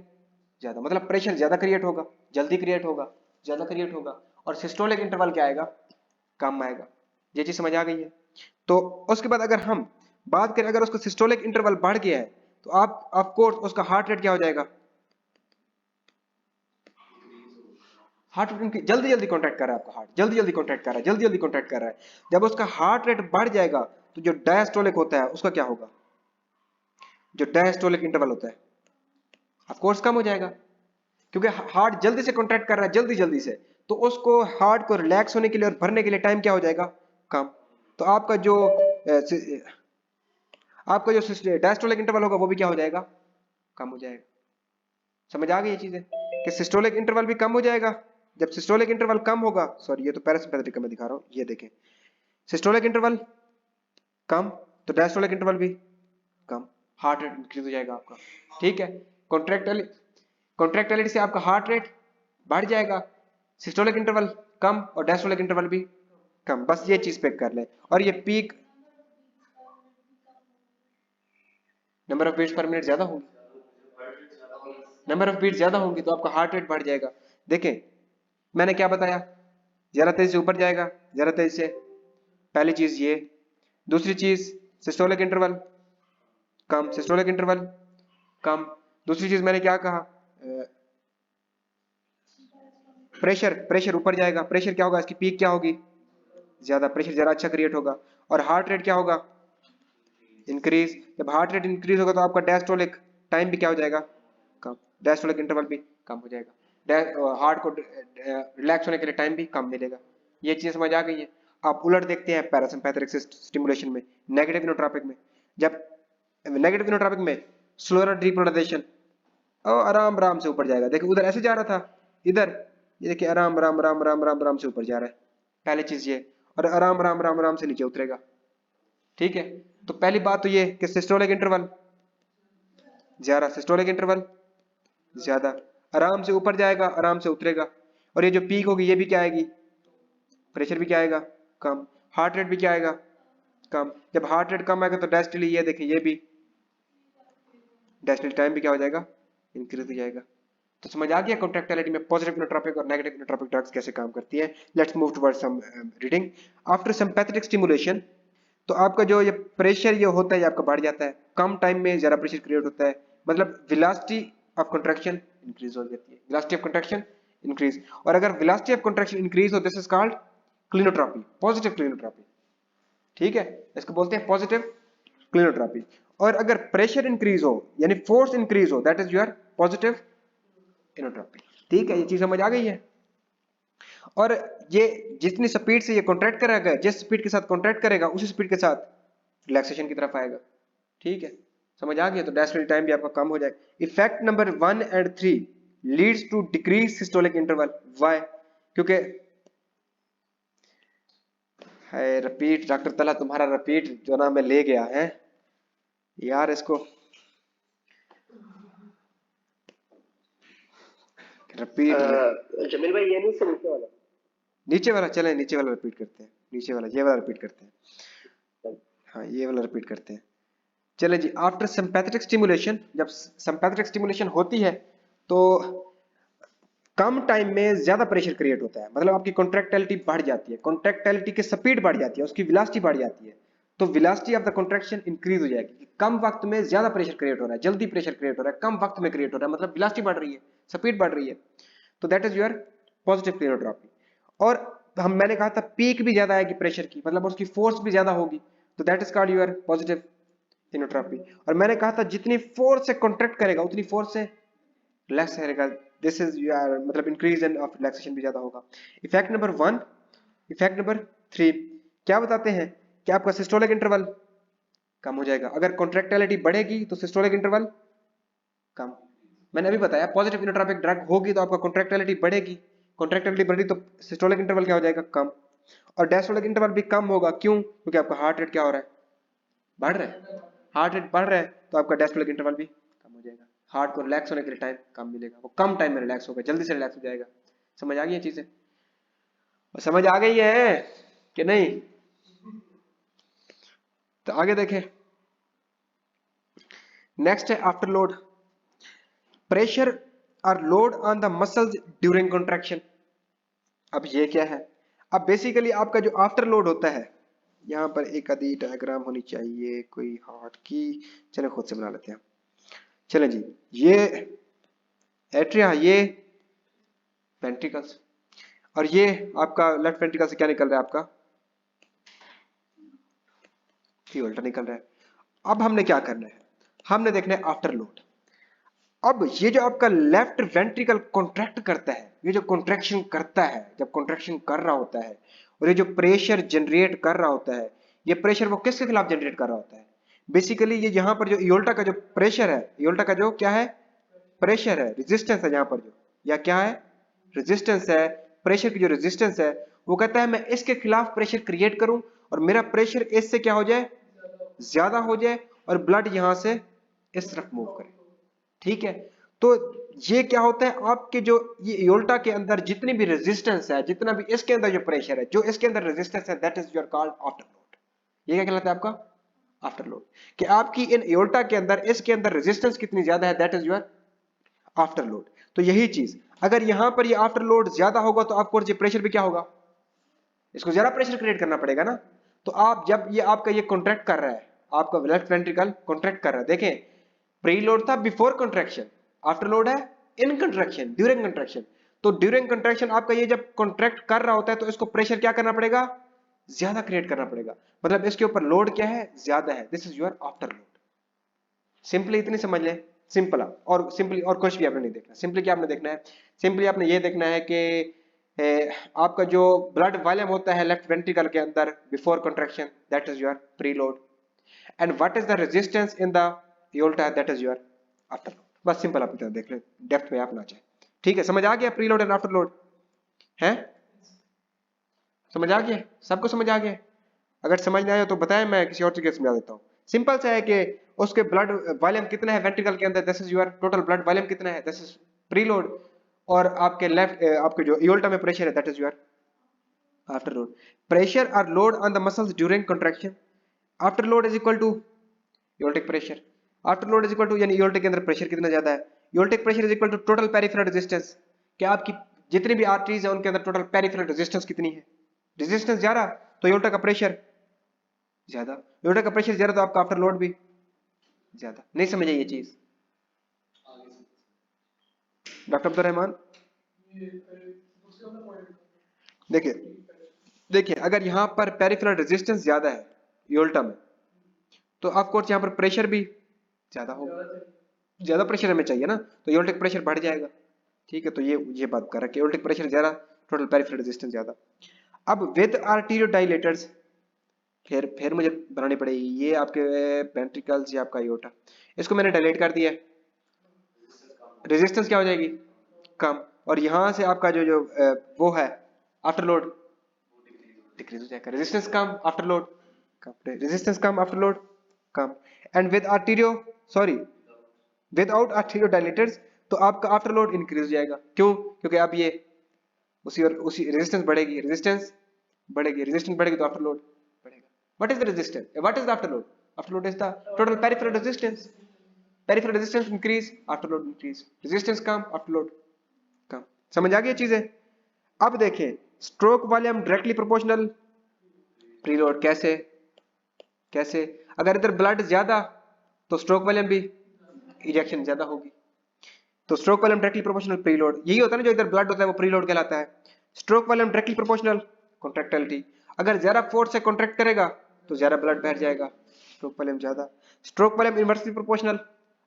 [SPEAKER 1] ज्यादा। मतलब प्रेशर ज्यादा क्रिएट होगा, जल्दी क्रिएट होगा, ज्यादा क्रिएट होगा। और सिस्टोलिक इंटरवल क्या आएगा, कम आएगा। ये चीज समझ आ गई है? तो उसके बाद अगर हम बात करें, अगर उसका सिस्टोलिक इंटरवल बढ़ गया है तो आप ऑफ कोर्स उसका हार्ट रेट क्या हो जाएगा, हार्ट रेट जल्दी जल्दी कॉन्ट्रैक्ट कर रहा है, आपका हार्ट जल्दी जल्दी कॉन्ट्रैक्ट कर रहा है, जल्दी जल्दी कॉन्ट्रैक्ट कर रहा है। जब उसका हार्ट रेट बढ़ जाएगा तो जो डायस्टोलिक होता है उसका क्या होगा, जो डायस्टोलिक इंटरवल होता है ऑफ कोर्स कम हो जाएगा, क्योंकि हार्ट जल्दी से कॉन्ट्रैक्ट कर रहा है, जल्दी जल्दी से, तो उसको हार्ट को रिलैक्स होने के लिए और भरने के लिए टाइम क्या हो जाएगा, कम। तो आपका जो डायस्टोलिक इंटरवल होगा वो भी क्या हो जाएगा, कम हो जाएगा। समझ आ गई ये चीजें कि सिस्टोलिक इंटरवल भी कम हो जाएगा। जब सिस्टोलिक इंटरवल कम होगा, सॉरी ये तो पैरासिम्पैथेटिक का मैं दिखा रहा हूं, ये देखें, सिस्टोलिक इंटरवल कम तो डायस्टोलिक इंटरवल भी कम, हार्ट रेट इंक्रीज हो जाएगा आपका, ठीक है। कॉन्ट्रैक्टिलिटी से आपका हार्ट रेट बढ़ जाएगा, सिस्टोलिक इंटरवल कम और डायस्टोलिक इंटरवल भी कम। बस ये चीज पिक कर ले। और ये peak number of beats per minute ज्यादा होगी, नंबर ऑफ बीट ज्यादा होंगी तो आपका हार्ट रेट बढ़ जाएगा। देखें मैंने क्या बताया, ज्यादा तेजी से ऊपर जाएगा, ज्यादा तेजी से, पहली चीज ये। दूसरी चीज सिस्टोलिक इंटरवल कम, सिस्टोलिक इंटरवल कम। दूसरी चीज मैंने क्या कहा, प्रेशर, प्रेशर ऊपर जाएगा, प्रेशर क्या होगा, इसकी पीक क्या होगी, ज्यादा, प्रेशर ज्यादा अच्छा क्रिएट होगा। और हार्ट रेट क्या होगा, इंक्रीज। जब हार्ट रेट इंक्रीज होगा तो आपका डायस्टोलिक टाइम भी क्या हो जाएगा, कम, डायस्टोलिक इंटरवल भी कम हो जाएगा, हार्ट को रिलैक्स होने के लिए टाइम भी कम मिलेगा। ये चीज समझ आ गई है। आप उलट देखते हैं पैरासिम्पैथेटिक स्टिमुलेशन में, नेगेटिव इनोट्रॉपिक में, जब नेगेटिव इनोट्रॉपिक में स्लोअर डीपोलराइजेशन, और आराम आराम से ऊपर जाएगा। देखिए उधर ऐसे जा रहा था, इधर ये देखिए आराम आराम आराम आराम आराम आराम से ऊपर जा रहा है, पहली चीज ये। और आराम आराम आराम आराम से नीचे उतरेगा। ठीक है, तो पहली बात तो ये कि सिस्टोलिक इंटरवल ज्यादा, सिस्टोलिक इंटरवल ज्यादा, आराम से ऊपर जाएगा, आराम से उतरेगा। और ये जो पीक होगी ये भी क्या आएगी, प्रेशर भी क्या आएगा, कम, हार्ट रेट भी क्या आएगा, कम। जब हार्ट रेट कम आएगा तो डायस्टोली, ये देखिए ये भी डायस्टोली टाइम भी क्या हो जाएगा, इंक्रीज हो जाएगा। तो समझ आ गया कॉन्ट्रैक्टिलिटी में पॉजिटिव इनोट्रॉपिक और नेगेटिव इनोट्रॉपिक ड्रग्स कैसे काम करती है। Let's move towards some reading. After sympathetic stimulation, तो आपका जो ये प्रेशर ये होता है ये आपका बढ़ जाता है, कम टाइम में ज्यादा प्रेशर क्रिएट होता है, मतलब वेलोसिटी ऑफ कंट्रैक्शन इंक्रीज हो जाती है, वेलोसिटी ऑफ कंट्रैक्शन इंक्रीज। और अगर वेलोसिटी ऑफ कंट्रैक्शन इंक्रीज हो, दिस इज कॉल्ड क्लिनोट्रॉपी, पॉजिटिव क्लिनोट्रॉपी। ठीक है, इसको बोलते हैं पॉजिटिव क्लिनोट्रॉपी। और अगर प्रेशर इंक्रीज हो यानी फोर्स इंक्रीज हो, that is your positive inotropy. ठीक है, ये चीज समझ आ गई है। और ये जितनी स्पीड से ये कॉन्ट्रैक्ट करेगा, जिस स्पीड के साथ कॉन्ट्रैक्ट करेगा उसी स्पीड के साथ रिलैक्सेशन की तरफ आएगा। ठीक है, समझ आ गया। तो डायस्टोलिक टाइम भी आपका कम हो जाएगा। Effect number 1 and 3 leads to decrease systolic interval. Why? क्योंकि है रिपीट, डॉक्टर तला तुम्हारा रिपीट जो ना मैं ले गया है यार, इसको रिपीट
[SPEAKER 2] जमील भाई, ये नहीं से नीचे वाला,
[SPEAKER 1] नीचे वाला, चले नीचे वाला रिपीट करते हैं, नीचे वाला ये वाला रिपीट करते हैं। हाँ ये वाला रिपीट करते हैं। चले जी, आफ्टर सिंपैथेटिक स्टिमुलेशन, जब सिंपैथेटिक स्टिमुलेशन होती है तो कम टाइम में ज्यादा प्रेशर क्रिएट होता है, मतलब आपकी कॉन्ट्रैक्टिलिटी बढ़ जाती है, कॉन्ट्रैक्टिलिटी की स्पीड बढ़ जाती है, उसकी वेलोसिटी बढ़ जाती है। तो velocity of the contraction increase हो जाएगी। कम वक्त में ज्यादा प्रेशर क्रिएट हो रहा है, जल्दी प्रेशर क्रिएट हो रहा है, कम वक्त में क्रिएट हो रहा है, मतलब वेलोसिटी बढ़ रही है, स्पीड बढ़ रही है। तो दैट इज योर पॉजिटिव क्लिनोट्रॉपी। और मैंने कहा था पीक भी ज्यादा आएगी प्रेशर की, मतलब उसकी फोर्स भी ज्यादा होगी, तो that is called your positive inotropy. और मैंने कहा था जितनी फोर्स से कॉन्ट्रैक्ट करेगा उतनी फोर्स से रिलैक्स करेगा, दिस इज योर मतलब इंक्रीज इन ऑफ रिलैक्सेशन भी ज्यादा होगा। इफेक्ट नंबर 1, इफेक्ट नंबर 3 क्या बताते हैं कि आपका सिस्टोलिक इंटरवल कम हो जाएगा। अगर कॉन्ट्रैक्टिलिटी बढ़ेगी तो सिस्टोलिक इंटरवल कम। मैंने अभी बताया पॉजिटिव इनोट्रॉपिक ड्रग होगी तो आपका कॉन्ट्रैक्टिलिटी बढ़ेगी, कॉन्ट्रैक्टिलिटी बढ़ी तो सिस्टोलिक इंटरवल क्या हो जाएगा, कम। और डायस्टोलिक इंटरवल भी कम होगा, क्यों? क्योंकि आपका हार्ट रेट क्या हो रहा है, बढ़ रहा है। हार्ट रेट बढ़ रहा है तो आपका डायस्टोलिक इंटरवल भी कम हो जाएगा, हार्ट को रिलैक्स होने के लिए टाइम कम मिलेगा, वो कम टाइम में रिलैक्स होगा, जल्दी से रिलैक्स हो जाएगा। समझ आ गई ये चीजें? और समझ आ गई है कि नहीं? तो आगे देखें, नेक्स्ट है आफ्टर लोड, प्रेशर और load on the muscles during contraction. अब ये क्या है? अब बेसिकली आपका जो आफ्टर लोड होता है, यहाँ पर एक आधी डायग्राम होनी चाहिए कोई हार्ट की, चले खुद से बना लेते हैं। चले जी, ये एट्रिया, ये वेंट्रिकल्स, और ये आपका लेफ्ट वेंट्रिकल से क्या निकल रहा है, आपका एओर्टा निकल रहा है। अब हमने क्या करना है, हमने देखना है आफ्टर लोड। अब ये जो आपका लेफ्ट वेंट्रिकल कॉन्ट्रैक्ट करता है, ये जो कॉन्ट्रैक्शन करता है, जब कॉन्ट्रैक्शन कर रहा होता है और ये जो प्रेशर जनरेट कर रहा होता है, ये प्रेशर वो किसके खिलाफ जनरेट कर रहा होता है? बेसिकली ये यहाँ पर जो एओर्टा का जो प्रेशर है, एओर्टा का जो क्या है, प्रेशर है, रेजिस्टेंस है यहाँ पर जो, या क्या है, रेजिस्टेंस है, प्रेशर की जो रेजिस्टेंस है, वो कहता है मैं इसके खिलाफ प्रेशर क्रिएट करूं और मेरा प्रेशर इससे क्या हो जाए, ज्यादा हो जाए, और ब्लड यहां से इस तरफ मूव करे। ठीक है, तो ये क्या होता है, आपके जो ये एओर्टा के अंदर जितनी भी रेजिस्टेंस है, जितना भी इसके अंदर जो प्रेशर है, जो इसके अंदर रेजिस्टेंस है, that is your called after load. ये क्या कहलाता है आपका आफ्टर लोड, कि आपकी इन एओर्टा के अंदर इसके अंदर रेजिस्टेंस कितनी ज्यादा है, that is your after load. तो यही चीज, अगर यहां पर ये आफ्टर लोड ज्यादा होगा तो ऑफकोर्स ये प्रेशर भी क्या होगा, इसको ज्यादा प्रेशर क्रिएट करना पड़ेगा ना। तो आप जब ये आपका ये कॉन्ट्रैक्ट कर रहा है, आपका लेफ्ट वेंट्रिकल कॉन्ट्रैक्ट कर रहा है, देखें प्री लोड था बिफोर कॉन्ट्रैक्शन, आफ्टर लोड है इन कॉन्ट्रैक्शन, ड्यूरिंग कॉन्ट्रैक्शन। तो ड्यूरिंग कॉन्ट्रैक्शन आपका ये जब कॉन्ट्रैक्ट कर रहा होता है तो इसको प्रेशर क्या करना पड़ेगा, ज्यादा क्रिएट करना पड़ेगा, मतलब इसके ऊपर लोड क्या है, ज्यादा है। This is your after load. Simply इतनी समझ लें, सिंपल। और सिंपली और कुछ भी आपने नहीं देखना, सिंपली क्या आपने देखना है, सिंपली आपने ये देखना है कि आपका जो ब्लड वॉल्यूम होता है लेफ्ट वेंट्रिकल के अंदर before contraction, that is your pre load, and what is the resistance in the aorta, that is your after load. बस सिंपल आप इतना देख लें, डेप्थ में आप ना जाए। ठीक है, समझ आ गया pre load and after load है? समझ आ गया, सबको समझ आ गया? अगर समझ ना आए तो बताएं, मैं किसी और तरीके से समझा देता हूँ। सिंपल सा है कि उसके ब्लड वॉल्यूम कितना है वेंट्रिकल के अंदर, this is your total blood volume कितना है, दिस इज प्री लोड, और आपके लेफ्ट आपके जो एओर्टा में प्रेशर है that is your after load. Pressure और load on the muscles during contraction, after load is equal to aortic pressure. After load is equal to, यानी aortic के अंदर प्रेशर कितना ज्यादा है, aortic pressure is equal to total peripheral resistance, कि आपकी जितनी भी आर्टरीज है उनके अंदर टोटल पेरिफेरल रेजिस्टेंस कितनी है, रेजिस्टेंस ज्यादा तो एओर्टा का प्रेशर ज्यादा, एओर्टा का प्रेशर ज्यादा तो आपका आफ्टर लोड भी ज्यादा। नहीं समझे ये चीज डॉक्टर अब्दुल रहमान? देखिए देखिए, अगर यहाँ पर पेरिफेरल रेजिस्टेंस ज्यादा है एओर्टा में, तो ऑफ कोर्स यहाँ पर प्रेशर भी ज्यादा होगा, ज्यादा प्रेशर हमें चाहिए ना, तो एओर्टिक प्रेशर बढ़ जाएगा। ठीक है, तो ये बात कर रहा है कि एओर्टिक प्रेशर ज्यादा, टोटल पेरिफेरल रेजिस्टेंस ज्यादा। अब विद आर्टीरियो डायलेटर्स, फिर मुझे बनानी पड़ेगी ये आपके वेंट्रिकल्स, ये आपका एओर्टा, इसको मैंने डायलेट कर दिया है, रेजिस्टेंस क्या हो जाएगी, कम, और यहां से आपका जो जो वो है आफ्टर लोड डिक्रीज हो जाएगा, रेजिस्टेंस कम आफ्टर लोड कम, रेजिस्टेंस कम after load come. And with arterio sorry without arterio dilators, तो आपका आफ्टर लोड इंक्रीज हो जाएगा। क्यों? क्योंकि अब ये उसी रेजिस्टेंस बढ़ेगी, रेजिस्टेंस बढ़ेगी, रेजिस्टेंस बढ़ेगी तो आफ्टर लोड बढ़ेगा। What is the resistance, what is the after load, after load is the total peripheral resistance, peripheral resistance increase, after load increase, resistance कम, आफ्टर लोड कम। समझ आ गई चीजें? अब देखें stroke volume directly proportional preload, कैसे कैसे, अगर इधर ब्लड ज्यादा तो स्ट्रोक वॉल्यूम भी इजेक्शन ज्यादा होगी, तो stroke volume directly proportional preload, यही होता है ना, जो इधर ब्लड होता है वो प्रीलोड कहलाता है। Stroke volume directly proportional contractility, अगर ज्यादा फोर्स से कॉन्ट्रैक्ट करेगा तो ज्यादा ब्लड बह जाएगा, स्ट्रोक वॉल्यूम ज्यादा। Stroke volume inversely proportional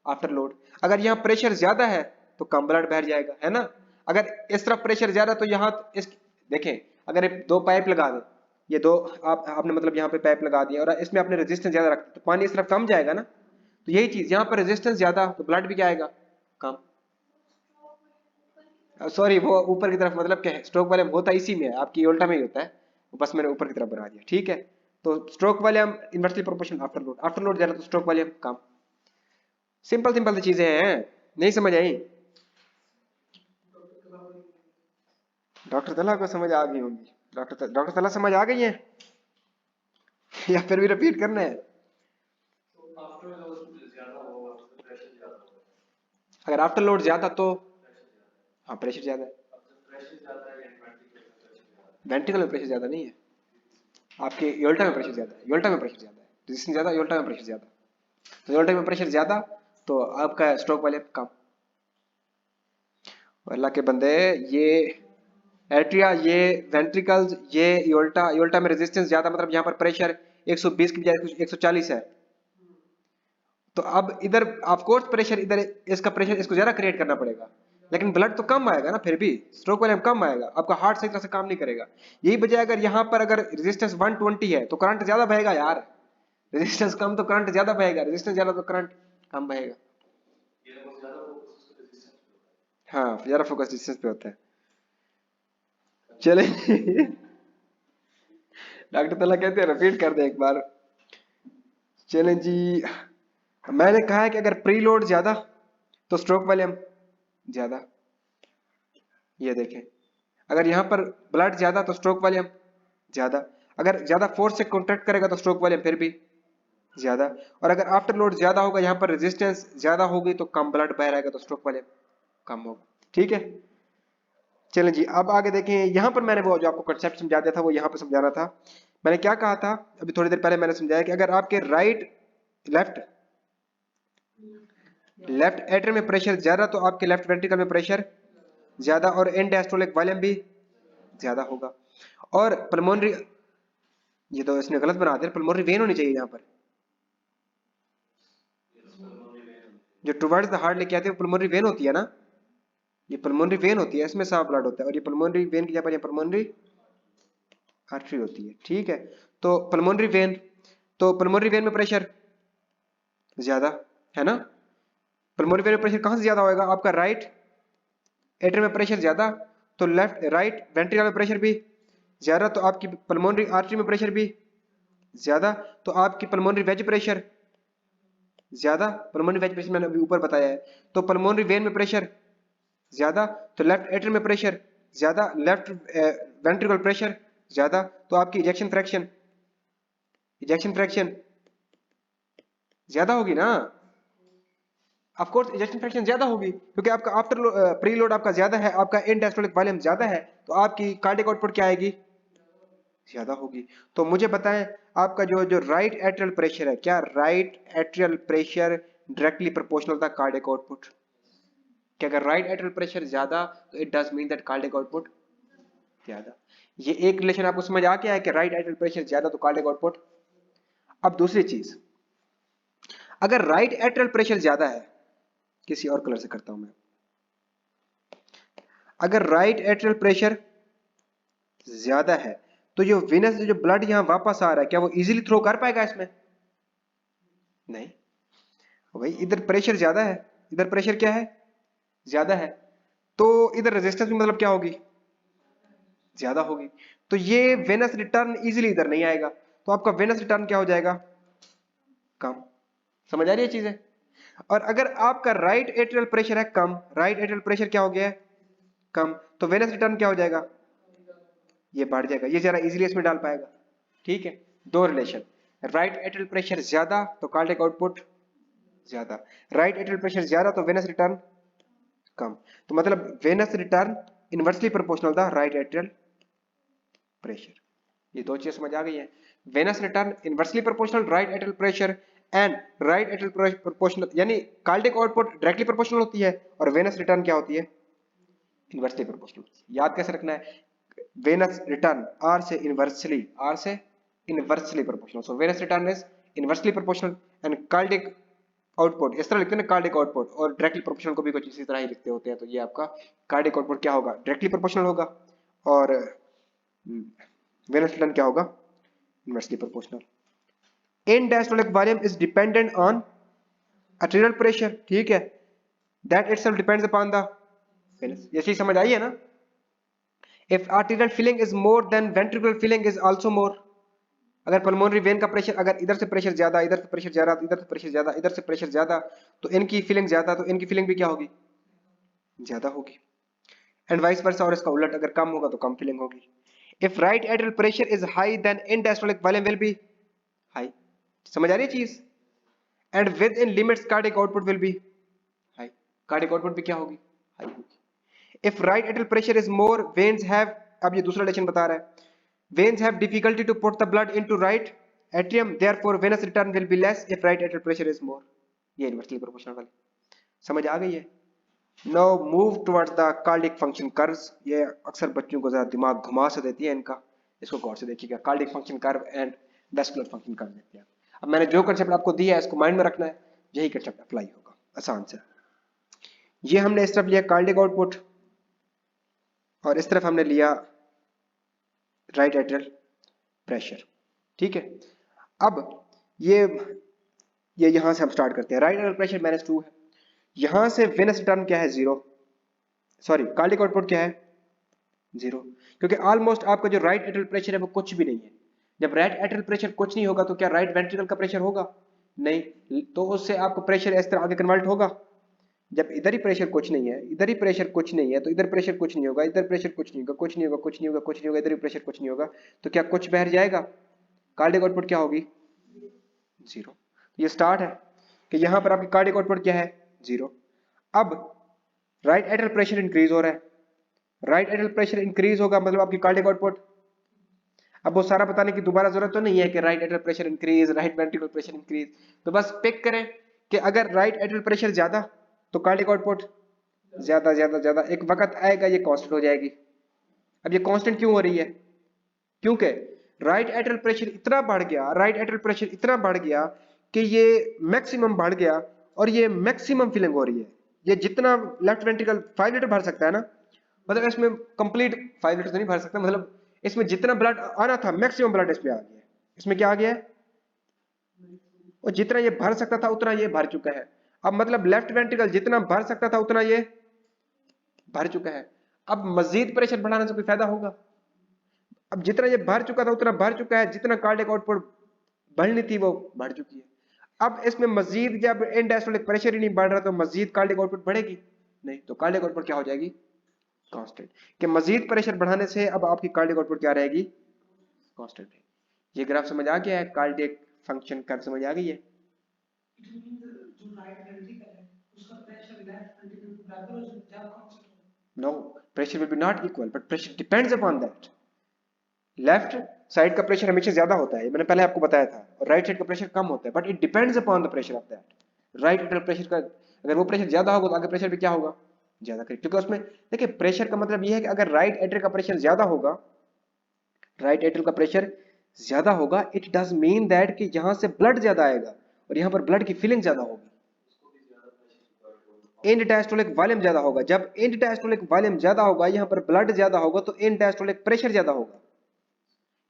[SPEAKER 1] after load, अगर यहाँ प्रेशर ज्यादा है तो कम ब्लड बह जाएगा, है ना। अगर इस तरफ प्रेशर ज्यादा तो यहाँ इस देखें, अगर दो पाइप लगा दें, ये दो आपने मतलब यहाँ पे पाइप लगा दिया और इसमें आपने रेजिस्टेंस ज्यादा रखा तो पानी इस तरफ कम जाएगा ना, तो यही चीज यहाँ पर रेजिस्टेंस ज्यादा तो ब्लड भी क्या आएगा, कम। सॉरी, वो ऊपर की तरफ मतलब क्या है, स्ट्रोक वॉल्यूम होता इसी में है, आपकी उल्टा में ही होता है, बस मैंने ऊपर की तरफ बना दिया। ठीक है, तो stroke volume inversely proportional after load, after load ज्यादा तो स्ट्रोक वॉल्यूम कम। सिंपल सिंपल सी चीजें हैं, नहीं समझ आई? डॉक्टर तला को समझ आ गई होंगी, डॉक्टर तला समझ आ गई है या फिर भी रिपीट करना है? अगर आफ्टर लोड ज्यादा तो हाँ प्रेशर ज्यादा है, वेंट्रिकल में प्रेशर ज्यादा नहीं है, आपके योल्टा में प्रेशर ज्यादा है, योल्टा में प्रेशर ज्यादा है, रेजिस्टेंस ज्यादा, योल्टा में प्रेशर ज्यादा, तो योल्टा में प्रेशर ज्यादा तो आपका स्ट्रोक वॉल्यूम कम। अल्लाह के बंदे, ये एट्रिया, ये वेंट्रिकल्स, ये योल्टा, योल्टा में रेजिस्टेंस ज्यादा मतलब यहाँ पर प्रेशर 120 की बजाय 140 है, तो अब इधर ऑफ कोर्स प्रेशर इधर, इसका प्रेशर इसको ज्यादा क्रिएट करना पड़ेगा, लेकिन ब्लड तो कम आएगा ना, फिर भी स्ट्रोक वॉल्यूम कम आएगा, आपका हार्ट सही तरह से काम नहीं करेगा। यही बजाय अगर यहाँ पर अगर रेजिस्टेंस 120 है तो करंट ज्यादा बहेगा यार, रेजिस्टेंस कम तो करंट ज्यादा बहेगा, रेजिस्टेंस ज्यादा तो करंट कम बहेगा। हाँ, ज्यादा फोकस डिस्टेंस पे होता है। चले डॉक्टर तला कहते हैं रिपीट कर दे एक बार। चलें जी, मैंने कहा है कि अगर प्री लोड ज्यादा तो स्ट्रोक वॉल्यूम ज्यादा, ये देखें, अगर यहाँ पर ब्लड ज्यादा तो स्ट्रोक वॉल्यूम ज्यादा, अगर ज्यादा फोर्स से कॉन्ट्रैक्ट करेगा तो स्ट्रोक वॉल्यूम फिर भी ज्यादा, और अगर आफ्टर लोड ज्यादा होगा, यहाँ पर रेजिस्टेंस ज्यादा होगी तो कम ब्लड बह रहेगा तो स्ट्रोक वॉल्यूम कम होगा। ठीक है, चलें जी, अब आगे देखें। यहाँ पर मैंने वो जो आपको कंसेप्ट समझा दिया था वो यहाँ पर समझाना था। मैंने क्या कहा था अभी थोड़ी देर पहले, मैंने समझाया कि अगर आपके लेफ्ट लेफ्ट एट्रियम में प्रेशर ज्यादा तो आपके लेफ्ट वेंट्रिकल में प्रेशर ज्यादा और एंड डायस्टोलिक वॉल्यूम भी ज्यादा होगा। और पल्मोनरी, ये तो इसने गलत बना दिया, पल्मोनरी वेन होनी चाहिए यहाँ पर, जो टुवर्ड्स द हार्ट लेके आती है पल्मोनरी वेन होती है ना, ये पल्मोनरी वेन होती है, इसमें साफ ब्लड होता है, और ये पल्मोनरी वेन की जगह पर ये पल्मोनरी आर्टरी होती है। ठीक है, तो पल्मोनरी वेन, तो पल्मोनरी वेन में प्रेशर ज्यादा है ना। पल्मोनरी वेन में प्रेशर कहां से ज्यादा होगा, आपका राइट एट्रियम में प्रेशर ज्यादा तो लेफ्ट राइट वेंट्रिकल में प्रेशर भी ज्यादा, तो आपकी पल्मोनरी आर्टरी में प्रेशर भी ज्यादा, तो आपकी पल्मोनरी वेज प्रेशर ज्यादा। पल्मोनरी वेज प्रेशर मैंने अभी ऊपर बताया है। तो पल्मोनरी वेन में प्रेशर ज्यादा तो लेफ्ट एट्रियम में प्रेशर ज्यादा, लेफ्ट वेंट्रिकल प्रेशर ज्यादा, तो आपकी इजेक्शन फ्रैक्शन ज्यादा होगी ना। ऑफ कोर्स इजेक्शन फ्रैक्शन ज्यादा होगी क्योंकि आपका आफ्टर प्रीलोड आपका ज्यादा है, आपका एंड डायस्टोलिक वॉल्यूम ज्यादा है, तो आपकी कार्डियक आउटपुट क्या आएगी, ज्यादा होगी। तो मुझे बताएं आपका जो जो राइट एट्रियल प्रेशर है, क्या right atrial pressure directly proportional था कार्डियक आउटपुट, कि अगर राइट एट्रियल प्रेशर ज्यादा तो it does mean that cardiac output ज्यादा। ये एक रिलेशन आपको समझ आ गया है कि राइट एट्रियल प्रेशर ज्यादा तो कार्डियक आउटपुट। अब दूसरी चीज, अगर राइट एट्रियल प्रेशर ज्यादा है, किसी और कलर से करता हूं मैं, अगर राइट एट्रियल प्रेशर ज्यादा है तो जो वेनस जो ब्लड यहां वापस आ रहा है क्या वो इजीली थ्रो कर पाएगा इसमें, नहीं भाई, इधर प्रेशर ज्यादा है, इधर प्रेशर क्या है, ज्यादा है, तो इधर रेजिस्टेंस भी मतलब क्या होगी, ज्यादा होगी, तो ये वेनस रिटर्न इजीली इधर नहीं आएगा, तो आपका वेनस रिटर्न क्या हो जाएगा, कम। समझ आ रही है चीजें। और अगर आपका राइट एट्रियल प्रेशर है कम, राइट एट्रियल प्रेशर क्या हो गया है, कम, तो वेनस रिटर्न क्या हो जाएगा, ये बढ़ जाएगा, ये जरा इजीली इसमें डाल पाएगा। ठीक है, दो रिलेशन, राइट एट्रियल प्रेशर ज्यादा तो कार्डियक आउटपुट ज्यादा, राइट एट्रियल प्रेशर ज्यादा तो वेनस रिटर्न कम, तो मतलब वेनस रिटर्न इनवर्सली प्रोपोर्शनल था राइट एट्रियल प्रेशर। ये दो चीजें समझ आ गई है, Venus return inversely proportional right atrial pressure and right atrial proportional, यानी कार्डियक आउटपुट डायरेक्टली प्रोपोर्शनल होती है और वेनस रिटर्न क्या होती है, इनवर्सली प्रोपोर्शनल। याद कैसे रखना है, वेनस रिटर्न आर से inversely proportional, so Venus return is inversely proportional and cardiac output, इस तरह लिखते हैं ना कार्डियक आउटपुट, और डायरेक्टली प्रोपोर्शनल को भी कुछ इसी तरह ही लिखते होते हैं, तो ये आपका कार्डियक आउटपुट क्या होगा, डायरेक्टली प्रोपोर्शनल होगा, और वेनस रिटर्न क्या होगा, inversely proportional. End diastolic volume is dependent on arterial pressure, ठीक है, that itself depends upon the venous. ये चीज समझ आई है ना। If arterial filling is more then ventricular filling is also more, अगर पल्मोनरी वेन का प्रेशर, अगर इधर से प्रेशर ज्यादा, इधर से प्रेशर ज्यादा, इधर से प्रेशर ज्यादा, इधर से प्रेशर ज्यादा, तो इनकी फीलिंग ज्यादा, तो इनकी फीलिंग भी क्या होगी, ज्यादा होगी, एंड वाइस वर्सा, और इसका उलट, अगर कम होगा तो कम फीलिंग होगी। If right atrial pressure is high then end diastolic volume will be high. समझ आ रही है चीज। And within limits cardiac output will be high, cardiac output भी क्या होगी, हाई होगी। If right atrial pressure is more veins have, अब ये दूसरा रिलेशन बता रहा है, veins have difficulty to put the blood into right atrium, therefore venous return will be less if right atrial pressure is more। ये inversely proportional वाली समझ आ गई है। now move towards the cardiac function curves, ये अक्सर बच्चों को ज्यादा दिमाग घुमा से देती है इनका, इसको गौर से देखिएगा, cardiac function curve and vascular function curve देते हैं। अब मैंने जो कंसेप्ट आपको दिया है इसको माइंड में रखना है, यही कंसेप्ट अप्लाई होगा आसान से। ये हमने इस तरफ लिया कार्डियक आउटपुट और इस तरफ हमने लिया राइट एट्रियल प्रेशर, ठीक है। अब ये यहां से हम स्टार्ट करते हैं, राइट एट्रियल प्रेशर -2 है, यहां से वेनस रिटर्न क्या है 0, सॉरी कार्डियक आउटपुट क्या है 0, क्योंकि ऑलमोस्ट आपका जो राइट एट्रियल प्रेशर है वो कुछ भी नहीं है। जब राइट एट्रियल प्रेशर कुछ नहीं होगा तो क्या राइट वेंट्रिकल का प्रेशर होगा, नहीं, तो उससे आपको प्रेशर इस तरह आगे कन्वर्ट होगा। जब इधर ही प्रेशर कुछ नहीं है, इधर ही प्रेशर कुछ नहीं है, तो इधर प्रेशर कुछ नहीं होगा, इधर प्रेशर कुछ नहीं होगा, कुछ नहीं होगा, कुछ नहीं होगा, कुछ नहीं होगा, इधर भी प्रेशर कुछ नहीं होगा, तो क्या कुछ बाहर जाएगा, कार्डियक आउटपुट क्या होगी 0। ये स्टार्ट है कि यहां पर आपकी कार्डियक आउटपुट क्या है 0। अब राइट एट्रियल प्रेशर इंक्रीज हो रहा है, राइट एट्रियल प्रेशर इंक्रीज होगा मतलब आपकी कार्डियक आउटपुट। अब वो सारा बताने की दोबारा जरूरत तो नहीं है कि right atrial pressure increase, right ventricular pressure increase, तो बस पिक करें कि अगर राइट एट्रियल प्रेशर ज्यादा तो कार्डियक आउटपुट ज्यादा ज्यादा ज्यादा, एक वक्त आएगा ये कांस्टेंट हो जाएगी। अब ये कांस्टेंट क्यों हो रही है? क्योंकि राइट एट्रियल प्रेशर इतना बढ़ गया, राइट एट्रियल प्रेशर इतना बढ़ गया कि ये मैक्सिमम बढ़ गया और ये मैक्सिमम फीलिंग हो रही है। ये जितना लेफ्ट वेंट्रिकल 5 लीटर भर सकता है ना, मतलब इसमें कंप्लीट 5 लीटर तो नहीं भर सकता, मतलब इसमें जितना ब्लड आना था मैक्सिमम ब्लड इसमें आ गया है। इसमें क्या आ गया है? और जितना ये भर सकता था उतना ये भर चुका है। अब मतलब लेफ्ट वेंट्रिकल जितना भर सकता था उतना ये भर चुका है। अब मजीद प्रेशर बढ़ाने से कोई फायदा होगा? अब जितना ये भर चुका था उतना भर चुका है, जितना कार्डियक आउटपुट बढ़नी थी वो बढ़ चुकी है। अब इसमें मजीद जब एंड डायस्टोलिक प्रेशर ही नहीं बढ़ रहा तो मजीद कार्डियक आउटपुट बढ़ेगी नहीं, तो कार्डियक आउटपुट क्या हो जाएगी? कांस्टेंट। कि मजीद प्रेशर बढ़ाने से अब आपकी कार्डियक आउटपुट क्या रहेगी? कांस्टेंट रहेगी। ये ग्राफ समझ आ गया है? कार्डियक फंक्शन कर्व समझ आ गई है? No, pressure will be not equal, but pressure depends upon that. Left side का प्रेशर हमेशा ज्यादा होता है, मैंने पहले आपको बताया था, और राइट साइड का प्रेशर कम होता है, but it depends upon the pressure of that. Right atrial pressure का अगर वो प्रेशर ज्यादा होगा तो आगे प्रेशर भी क्या होगा? ज्यादा करेगा, क्योंकि उसमें देखिए प्रेशर का मतलब ये है कि अगर राइट एट्रियल का प्रेशर ज्यादा होगा, राइट एट्रियल का प्रेशर ज्यादा होगा, इट डज मीन दैट कि यहां से ब्लड ज्यादा आएगा और यहां पर ब्लड की फीलिंग ज्यादा होगी, एंड डायस्टोलिक वॉल्यूम ज्यादा होगा। जब एंड डायस्टोलिक वॉल्यूम ज्यादा होगा, यहां पर ब्लड ज्यादा होगा, तो एंड डायस्टोलिक प्रेशर ज्यादा होगा।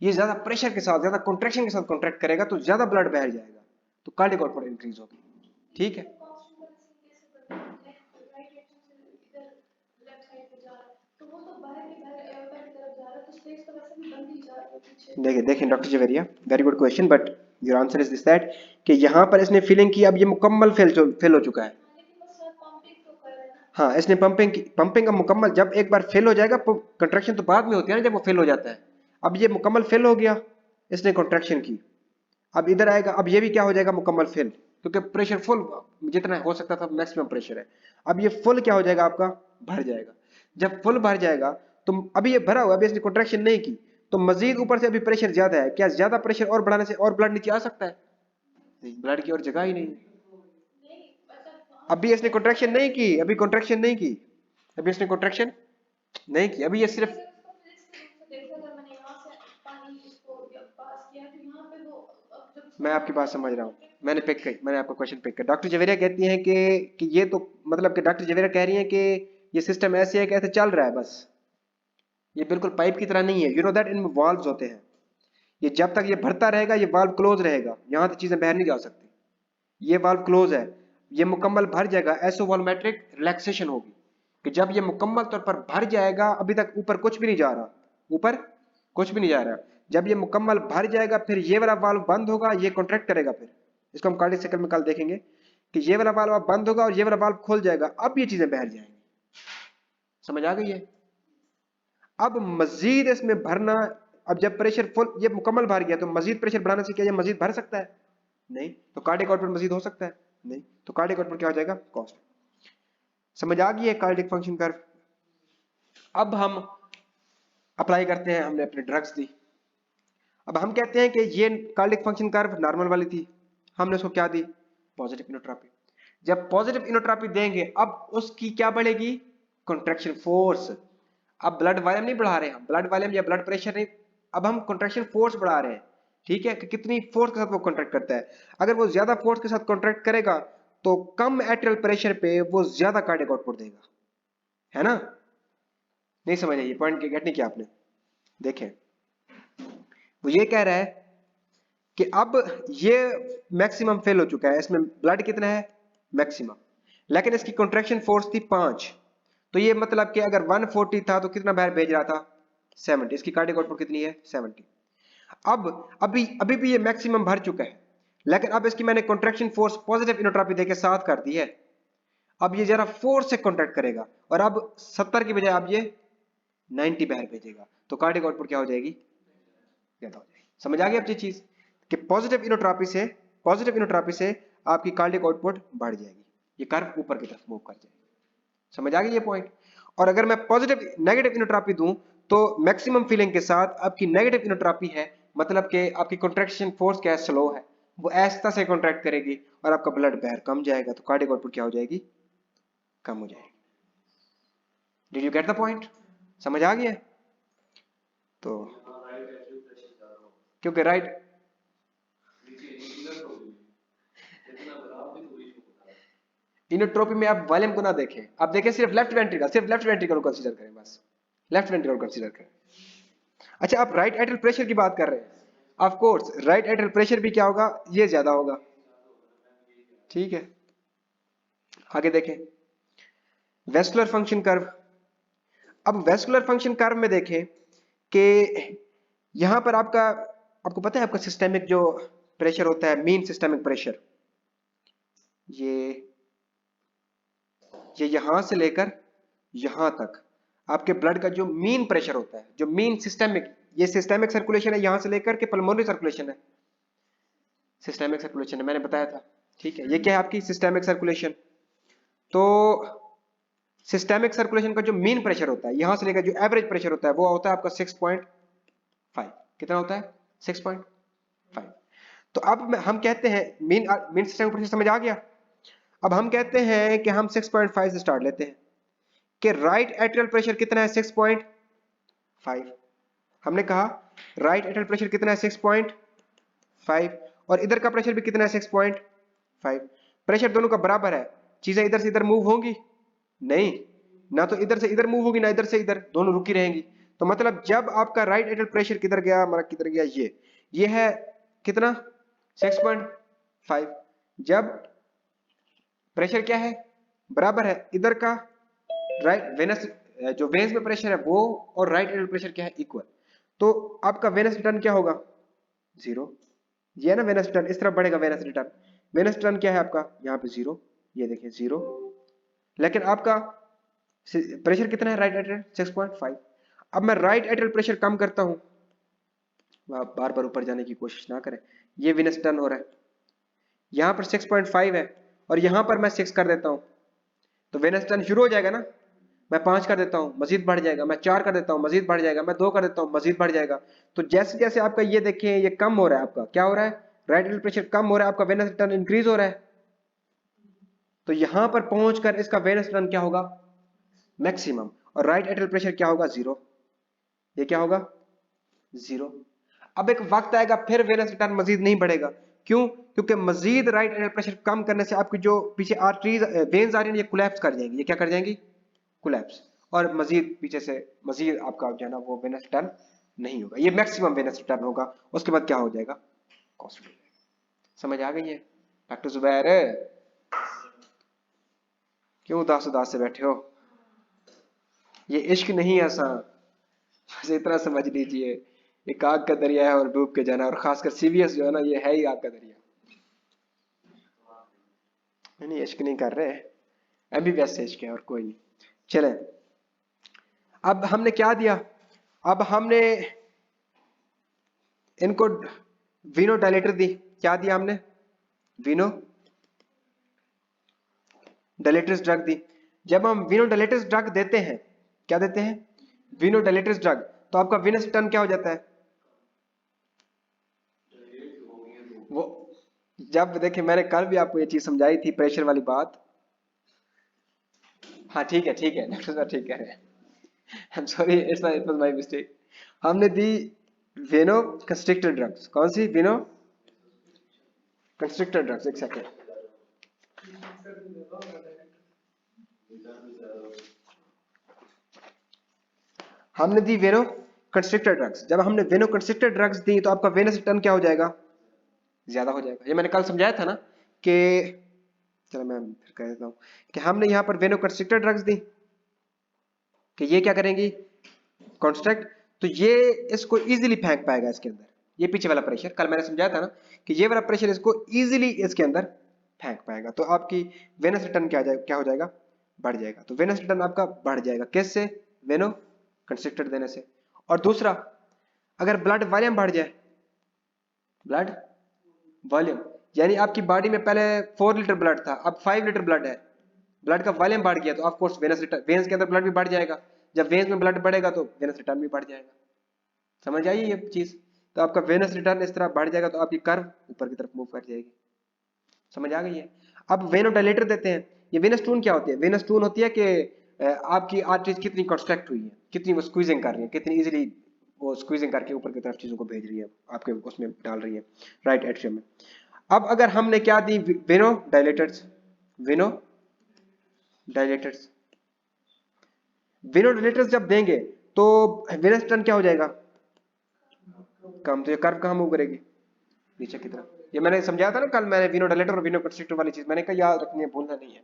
[SPEAKER 1] ये ज्यादा प्रेशर के साथ, ज्यादा कॉन्ट्रैक्शन के साथ कॉन्ट्रैक्ट करेगा तो ज्यादा ब्लड बह जाएगा, तो कार्डियक आउटपुट इंक्रीज होगी। ठीक है, देखिए देखिए doctor Javeria, very good question, but your answer is this that कि यहां पर इसने फीलिंग की, अब ये मुकम्मल फेल हो चुका है। हाँ, इसने पंपिंग का मुकम्मल, जब एक बार फेल हो जाएगा, कंट्रैक्शन तो बाद में होती है ना जब वो फेल हो जाता है। अब ये मुकम्मल फेल हो गया, इसने कॉन्ट्रैक्शन की, अब इधर आएगा, अब ये भी क्या हो जाएगा? मुकम्मल फेल, क्योंकि प्रेशर फुल जितना हो सकता था मैक्सिमम प्रेशर है। अब ये फुल क्या हो जाएगा आपका? भर जाएगा। जब फुल भर जाएगा तो अभी ये भरा हुआ, अभी इसने कॉन्ट्रैक्शन नहीं की, तो मजीद ऊपर से अभी प्रेशर ज्यादा है, क्या ज्यादा प्रेशर और बढ़ाने से और ब्लड नीचे आ सकता है? नहीं, ब्लड की और जगह ही नहीं। अभी इसने कॉन्ट्रैक्शन नहीं की, अभी कॉन्ट्रैक्शन नहीं की, अभी इसने कॉन्ट्रैक्शन नहीं की, अभी ये सिर्फ, मैं आपकी बात समझ रहा हूँ, मैंने पिक की, मैंने आपका क्वेश्चन पिक किया। डॉक्टर जवेरिया कहती हैं कि ये तो मतलब कि डॉक्टर जवेरिया कह रही हैं कि ये सिस्टम ऐसे है कि ऐसे चल रहा है बस, ये बिल्कुल पाइप की तरह नहीं है। यू नो दैट इनमें वाल्व्स होते हैं, ये जब तक ये भरता रहेगा ये वाल्व क्लोज रहेगा, यहाँ से चीजें बाहर नहीं जा सकती। ये वाल्व क्लोज है, ये मुकम्मल भर जाएगा, एसोवॉल्वमेट्रिक रिलैक्सेशन होगी कि जब ये मुकम्मल तौर पर भर जाएगा, अभी तक ऊपर कुछ भी नहीं जा रहा, ऊपर कुछ भी नहीं जा रहा, जब ये मुकम्मल भर जाएगा फिर ये वाला वाल्व बंद होगा, ये कॉन्ट्रैक्ट करेगा, फिर इसको हम कार्डियक साइकिल में कल देखेंगे कि ये वाला वाल्व अब बंद होगा और ये वाला वाल्व खुल जाएगा, अब ये चीजें बाहर जाएंगी। समझ आ गई है? अब मजीद इसमें भरना, अब जब प्रेशर फुल ये मुकम्मल भर गया तो मजीद प्रेशर बढ़ाने से क्या ये मजीद भर सकता है? नहीं, तो कार्डियक आउटपुट मजीद हो सकता है? नहीं, तो कार्डियक आउटपुट क्या हो जाएगा? कॉस्ट। समझ आ गई है कार्डियक फंक्शन कर्व? अब हम अप्लाई करते हैं, हमने अपने ड्रग्स दी, अब हम कहते हैं कि ये कार्डियक फंक्शन कर्व नॉर्मल वाली थी, हमने उसको क्या दी? Positive inotropy. जब पॉजिटिव इनोट्रॉपी देंगे अब उसकी क्या बढ़ेगी? Contraction force. अब ब्लड वॉल्यूम नहीं बढ़ा रहे हम, ब्लड वॉल्यूम या ब्लड प्रेशर नहीं, अब हम कॉन्ट्रैक्शन फोर्स बढ़ा रहे हैं। ठीक है, कि कितनी फोर्स के साथ वो कॉन्ट्रैक्ट करता है। अगर वो ज्यादा फोर्स के साथ कॉन्ट्रैक्ट करेगा तो कम एट्रियल प्रेशर पे वो ज्यादा कार्डियक आउटपुट देगा, है ना? नहीं समझ आई, पॉइंट गेट नहीं किया आपने? देखें, वो ये कह रहा है कि अब ये मैक्सिमम फेल हो चुका है, इसमें ब्लड कितना है? मैक्सिमम, लेकिन इसकी कॉन्ट्रैक्शन फोर्स थी 5, तो ये मतलब कि अगर 140 था तो कितना बाहर भेज रहा था? 70। इसकी कार्डियक आउटपुट कितनी है? 70। अब अभी भी ये मैक्सिमम भर चुका है, लेकिन अब इसकी मैंने कॉन्ट्रैक्शन फोर्स पॉजिटिव इनोट्रॉपी देके 7 कर दी है। अब ये जरा फोर्स से कॉन्ट्रैक्ट करेगा और अब 70 की बजाय अब ये 90 बाहर भेजेगा, तो कार्डियक आउटपुट क्या हो जाएगी? ज्यादा हो जाएगी। समझ आ गई अब ये चीज कि पॉजिटिव इनोट्रॉपी से आपकी कार्डियक आउटपुट बढ़ जाएगी, ये कर्व ऊपर की तरफ मूव कर जाएगी। समझ आ गई ये पॉइंट? और अगर मैं पॉजिटिव नेगेटिव इनोट्रॉपी दूं तो मैक्सिमम फीलिंग के साथ आपकी नेगेटिव इनोट्रॉपी है, मतलब कि आपकी कॉन्ट्रैक्शन फोर्स क्या है, स्लो है, वो ऐसा से कॉन्ट्रैक्ट करेगी और आपका ब्लड बाहर कम जाएगा, तो कार्डियक आउटपुट क्या हो जाएगी, कम हो जाएगी। Did you get the point? समझ आ गया? तो क्योंकि राइट इनोट्रोपी में आप वॉल्यूम को ना देखें, आप देखें सिर्फ लेफ्ट वेंट्रिकल, सिर्फ लेफ्ट वेंट्रिकल को कंसीडर करें, बस लेफ्ट वेंट्रिकल को कंसीडर करें। अच्छा, आप राइट एट्रियल प्रेशर की बात कर रहे हैं, of course right atrial pressure भी क्या होगा, ये ज्यादा होगा। ठीक है, आगे देखें वेस्कुलर फंक्शन कर्व। अब वेस्कुलर फंक्शन कर्व में देखें कि यहां पर आपको पता है आपका सिस्टेमिक जो प्रेशर होता है, मीन सिस्टेमिक प्रेशर, ये यहां से लेकर यहां तक आपके ब्लड का जो मीन प्रेशर होता है, जो मीन सिस्टेमिक, ये सिस्टेमिक सर्कुलेशन है, यहां से लेकर के पल्मोनरी सर्कुलेशन है, सिस्टेमिक सर्कुलेशन है, मैंने बताया था। ठीक है, ये क्या है आपकी सिस्टेमिक सर्कुलेशन। तो सिस्टेमिक सर्कुलेशन का जो मीन प्रेशर होता है, यहां से लेकर जो एवरेज प्रेशर होता है, वो होता है आपका 6.5। कितना होता है? 6.5। तो अब हम कहते हैं मीन सिस्टेमिक प्रेशर समझ आ गया। अब हम कहते हैं कि हम 6.5 से स्टार्ट लेते हैं कि राइट एट्रियल प्रेशर कितना है, 6.5। हमने कहा राइट एट्रियल प्रेशर कितना है, 6.5, और इधर का प्रेशर भी कितना है, 6.5। प्रेशर दोनों का बराबर है, चीजें इधर से इधर मूव होंगी नहीं, ना तो इधर से इधर मूव होगी, ना इधर से इधर, दोनों रुकी रहेंगी। तो मतलब जब आपका राइट एट्रियल प्रेशर किधर गया, हमारा किधर गया, ये है कितना, 6.5। जब प्रेशर क्या है, बराबर है, इधर का राइट वेनस जो वेन्स में प्रेशर है वो, और राइट एट्रियल प्रेशर क्या है, इक्वल, तो आपका वेनस रिटर्न क्या होगा, 0। ये है ना वेनस रिटर्न, इस तरफ बढ़ेगा वेनस रिटर्न, वेनस रिटर्न क्या है आपका यहाँ पे 0, ये देखिए 0। लेकिन आपका प्रेशर कितना है राइट एट्रियल, 6.5। अब मैं राइट एट्रियल प्रेशर कम करता हूं, आप बार बार ऊपर जाने की कोशिश ना करें, ये वेनस टर्न हो रहा है, यहां पर 6.5 है और यहां पर मैं 6 कर देता हूं, तो वेनस टर्न शुरू हो जाएगा ना। मैं 5 कर देता हूं, मजीद बढ़ जाएगा, मैं 4 कर देता हूं, मजीद बढ़ जाएगा, मैं 2 कर देता हूं, मजीद बढ़ जाएगा। तो जैसे जैसे आपका ये देखें, ये कम हो रहा है, आपका क्या हो रहा है, राइट एट्रियल प्रेशर कम हो रहा है, आपका वेनस टर्न इंक्रीज हो रहा है। तो यहां पर पहुंचकर इसका वेनस टर्न क्या होगा, मैक्सिमम, और राइट एट्रियल प्रेशर क्या होगा, 0। ये क्या होगा, 0। अब एक वक्त आएगा फिर वेनस रिटर्न मजीद नहीं बढ़ेगा, क्यों, क्योंकि मजीद राइट एट्रियल प्रेशर कम करने से आपकी जो पीछे आर्टरीज वेन्स आ रही है, ये कोलैप्स कर जाएंगी, ये क्या कर जाएंगी, कोलैप्स, और मजीद पीछे से मजीद आपका जो है ना वो वेनस रिटर्न नहीं होगा, ये मैक्सिमम वेनस रिटर्न होगा, उसके बाद क्या हो जाएगा, कॉस्ट हो जाएगा। समझ आ गई है डॉक्टर जुबैर? क्यों उदास उदास से बैठे हो? ये इश्क नहीं है आसान, बस इतना समझ लीजिए, एक आग का दरिया है और डूब के जाना, और खासकर सीवियस जो है ना, ये है ही आग का दरिया। नहीं, इश्क नहीं कर रहे, एमबीबीएस से इश्क है और कोई नहीं। चले, अब हमने क्या दिया, अब हमने इनको वीनो डायलेटर दी, क्या दिया हमने, वीनो डायलेटर्स ड्रग दी। जब हम वीनो डायलेटर्स ड्रग देते हैं, क्या देते हैं, वीनो डायलेटर्स ड्रग, तो आपका वेनस टर्न क्या हो जाता है, वो जब देखिए मैंने कल भी आपको ये चीज समझाई थी, प्रेशर वाली बात। हाँ ठीक है डॉक्टर साहब ठीक कह रहे हैं, I am sorry, it was my mistake. हमने दी वेनो कंस्ट्रिक्टर ड्रग्स, कौन सी, वेनो कंस्ट्रिक्टर ड्रग्स, एक सेकेंड, हमने दी वेनो कंस्ट्रिक्टर ड्रग्स। जब हमने वेनो कंस्ट्रिक्टर ड्रग्स दी तो आपका वेनस रिटर्न क्या हो जाएगा, ज्यादा हो जाएगा। ये मैंने कल समझाया था ना कि, चलो मैं फिर कह देता हूं कि हमने यहां पर वेनो कंस्ट्रिक्टर ड्रग्स दी कि ये क्या करेंगी, कॉन्स्ट्रक्ट, तो ये इसको इजीली फेंक पाएगा इसके अंदर, ये पीछे वाला प्रेशर, कल मैंने समझाया था ना कि ये वाला प्रेशर इसको इजीली इसके अंदर फेंक पाएगा, तो आपकी वेनस रिटर्न क्या हो जाएगा, बढ़ जाएगा। तो वेनस रिटर्न आपका बढ़ जाएगा, किससे, वेनो कंस्ट्रिक्टर देने से। और दूसरा, अगर ब्लड वॉल्यूम बढ़ जाए, ब्लड वॉल्यूम, यानी आपकी बॉडी में पहले 4 लीटर ब्लड था, अब 5 लीटर ब्लड है, ब्लड का वॉल्यूम बढ़ गया तो ऑफ कोर्स वेन्स के अंदर ब्लड भी बढ़ जाएगा, जब वेन्स में ब्लड बढ़ेगा तो वेनस रिटर्न भी बढ़ जाएगा। समझ आई ये चीज? तो आपका वेनस रिटर्न इस तरह बढ़ जाएगा तो आपकी कर्व ऊपर की तरफ मूव कर जाएगी। समझ आ गई है? अब वेनोडाइलेटर देते हैं। ये वेनस टून क्या होती है? वेनस टून होती है कि आपकी आर्टरीज कितनी कंस्ट्रक्ट हुई है, कितनी वो स्क्वीजिंग कर रही है, कितनी इजीली वो स्क्वीजिंग करके ऊपर की तरफ चीजों को भेज रही है, आपके उसमें डाल रही है राइट एट्रियम में। अब अगर हमने क्या दी, वेनोडाइलेटर्स, वेनोडाइलेटर्स, वेनोडाइलेटर्स जब देंगे तो वेनस टर्न क्या हो जाएगा? कम। तो ये कर्व कहाँ मूव करेगी? नीचे की तरफ। ये मैंने समझाया था ना कल, मैंने वेनोडाइलेटर और वेनोकंस्ट्रिक्टर वाली चीज मैंने कहा याद रखनी है, भूलना नहीं है।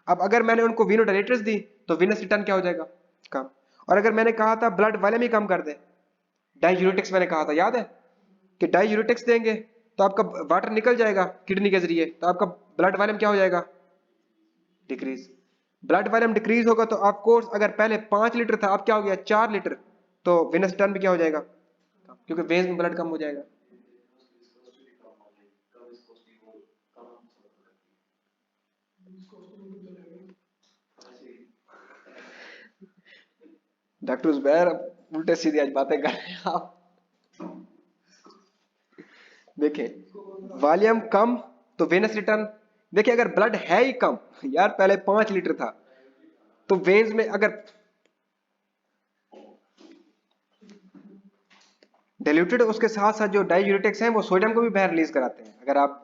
[SPEAKER 1] अब अगर मैंने उनको वेनोडाइलेटर्स दी तो वेनस रिटर्न क्या हो जाएगा? कम। और अगर मैंने कहा था ब्लड वॉल्यूम ही कम कर दे, डाययूरेटिक्स मैंने कहा था, याद है कि डाययूरेटिक्स देंगे तो आपका वाटर निकल जाएगा किडनी के जरिए, तो आपका ब्लड वॉल्यूम क्या हो जाएगा? डिक्रीज। ब्लड वॉल्यूम डिक्रीज होगा तो ऑफ कोर्स अगर पहले 5 लीटर था अब क्या हो गया 4 लीटर, तो वेनस रिटर्न भी क्या हो जाएगा? क्योंकि वेन्स में ब्लड कम हो जाएगा। डॉक्टर जुबैर उल्टे सीधे आज बातें कर रहे हैं आप। देखें वॉल्यूम कम तो वेनस रिटर्न, देखिए अगर ब्लड है ही कम यार, पहले 5 लीटर था तो वेन्स में अगर डाइल्यूटेड, उसके साथ साथ जो डाययूरेटिक्स हैं वो सोडियम को भी बाहर रिलीज कराते हैं। अगर आप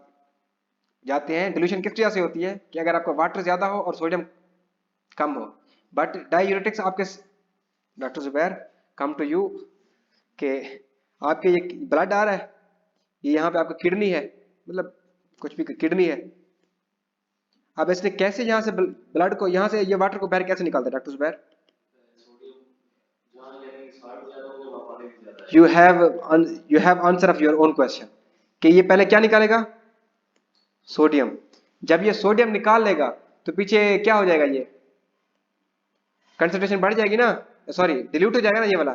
[SPEAKER 1] जाते हैं, डिल्यूशन किस वजह से होती है कि अगर आपका वाटर ज्यादा हो और सोडियम कम हो, बट डाययूरेटिक्स आपके, doctor Zubair come to you, के आपके ये ब्लड आ रहा है, ये यहाँ पे आपका किडनी है, मतलब कुछ भी किडनी है, अब इसने कैसे यहाँ से ब्लड को, यहाँ से ये वाटर को बाहर कैसे निकालता है doctor Zubair? You have answer of your own question, कि ये पहले क्या निकालेगा? सोडियम। जब ये सोडियम निकाल लेगा तो पीछे क्या हो जाएगा? ये कंसंट्रेशन बढ़ जाएगी ना, सॉरी डिल्यूट हो जाएगा ना, ये वाला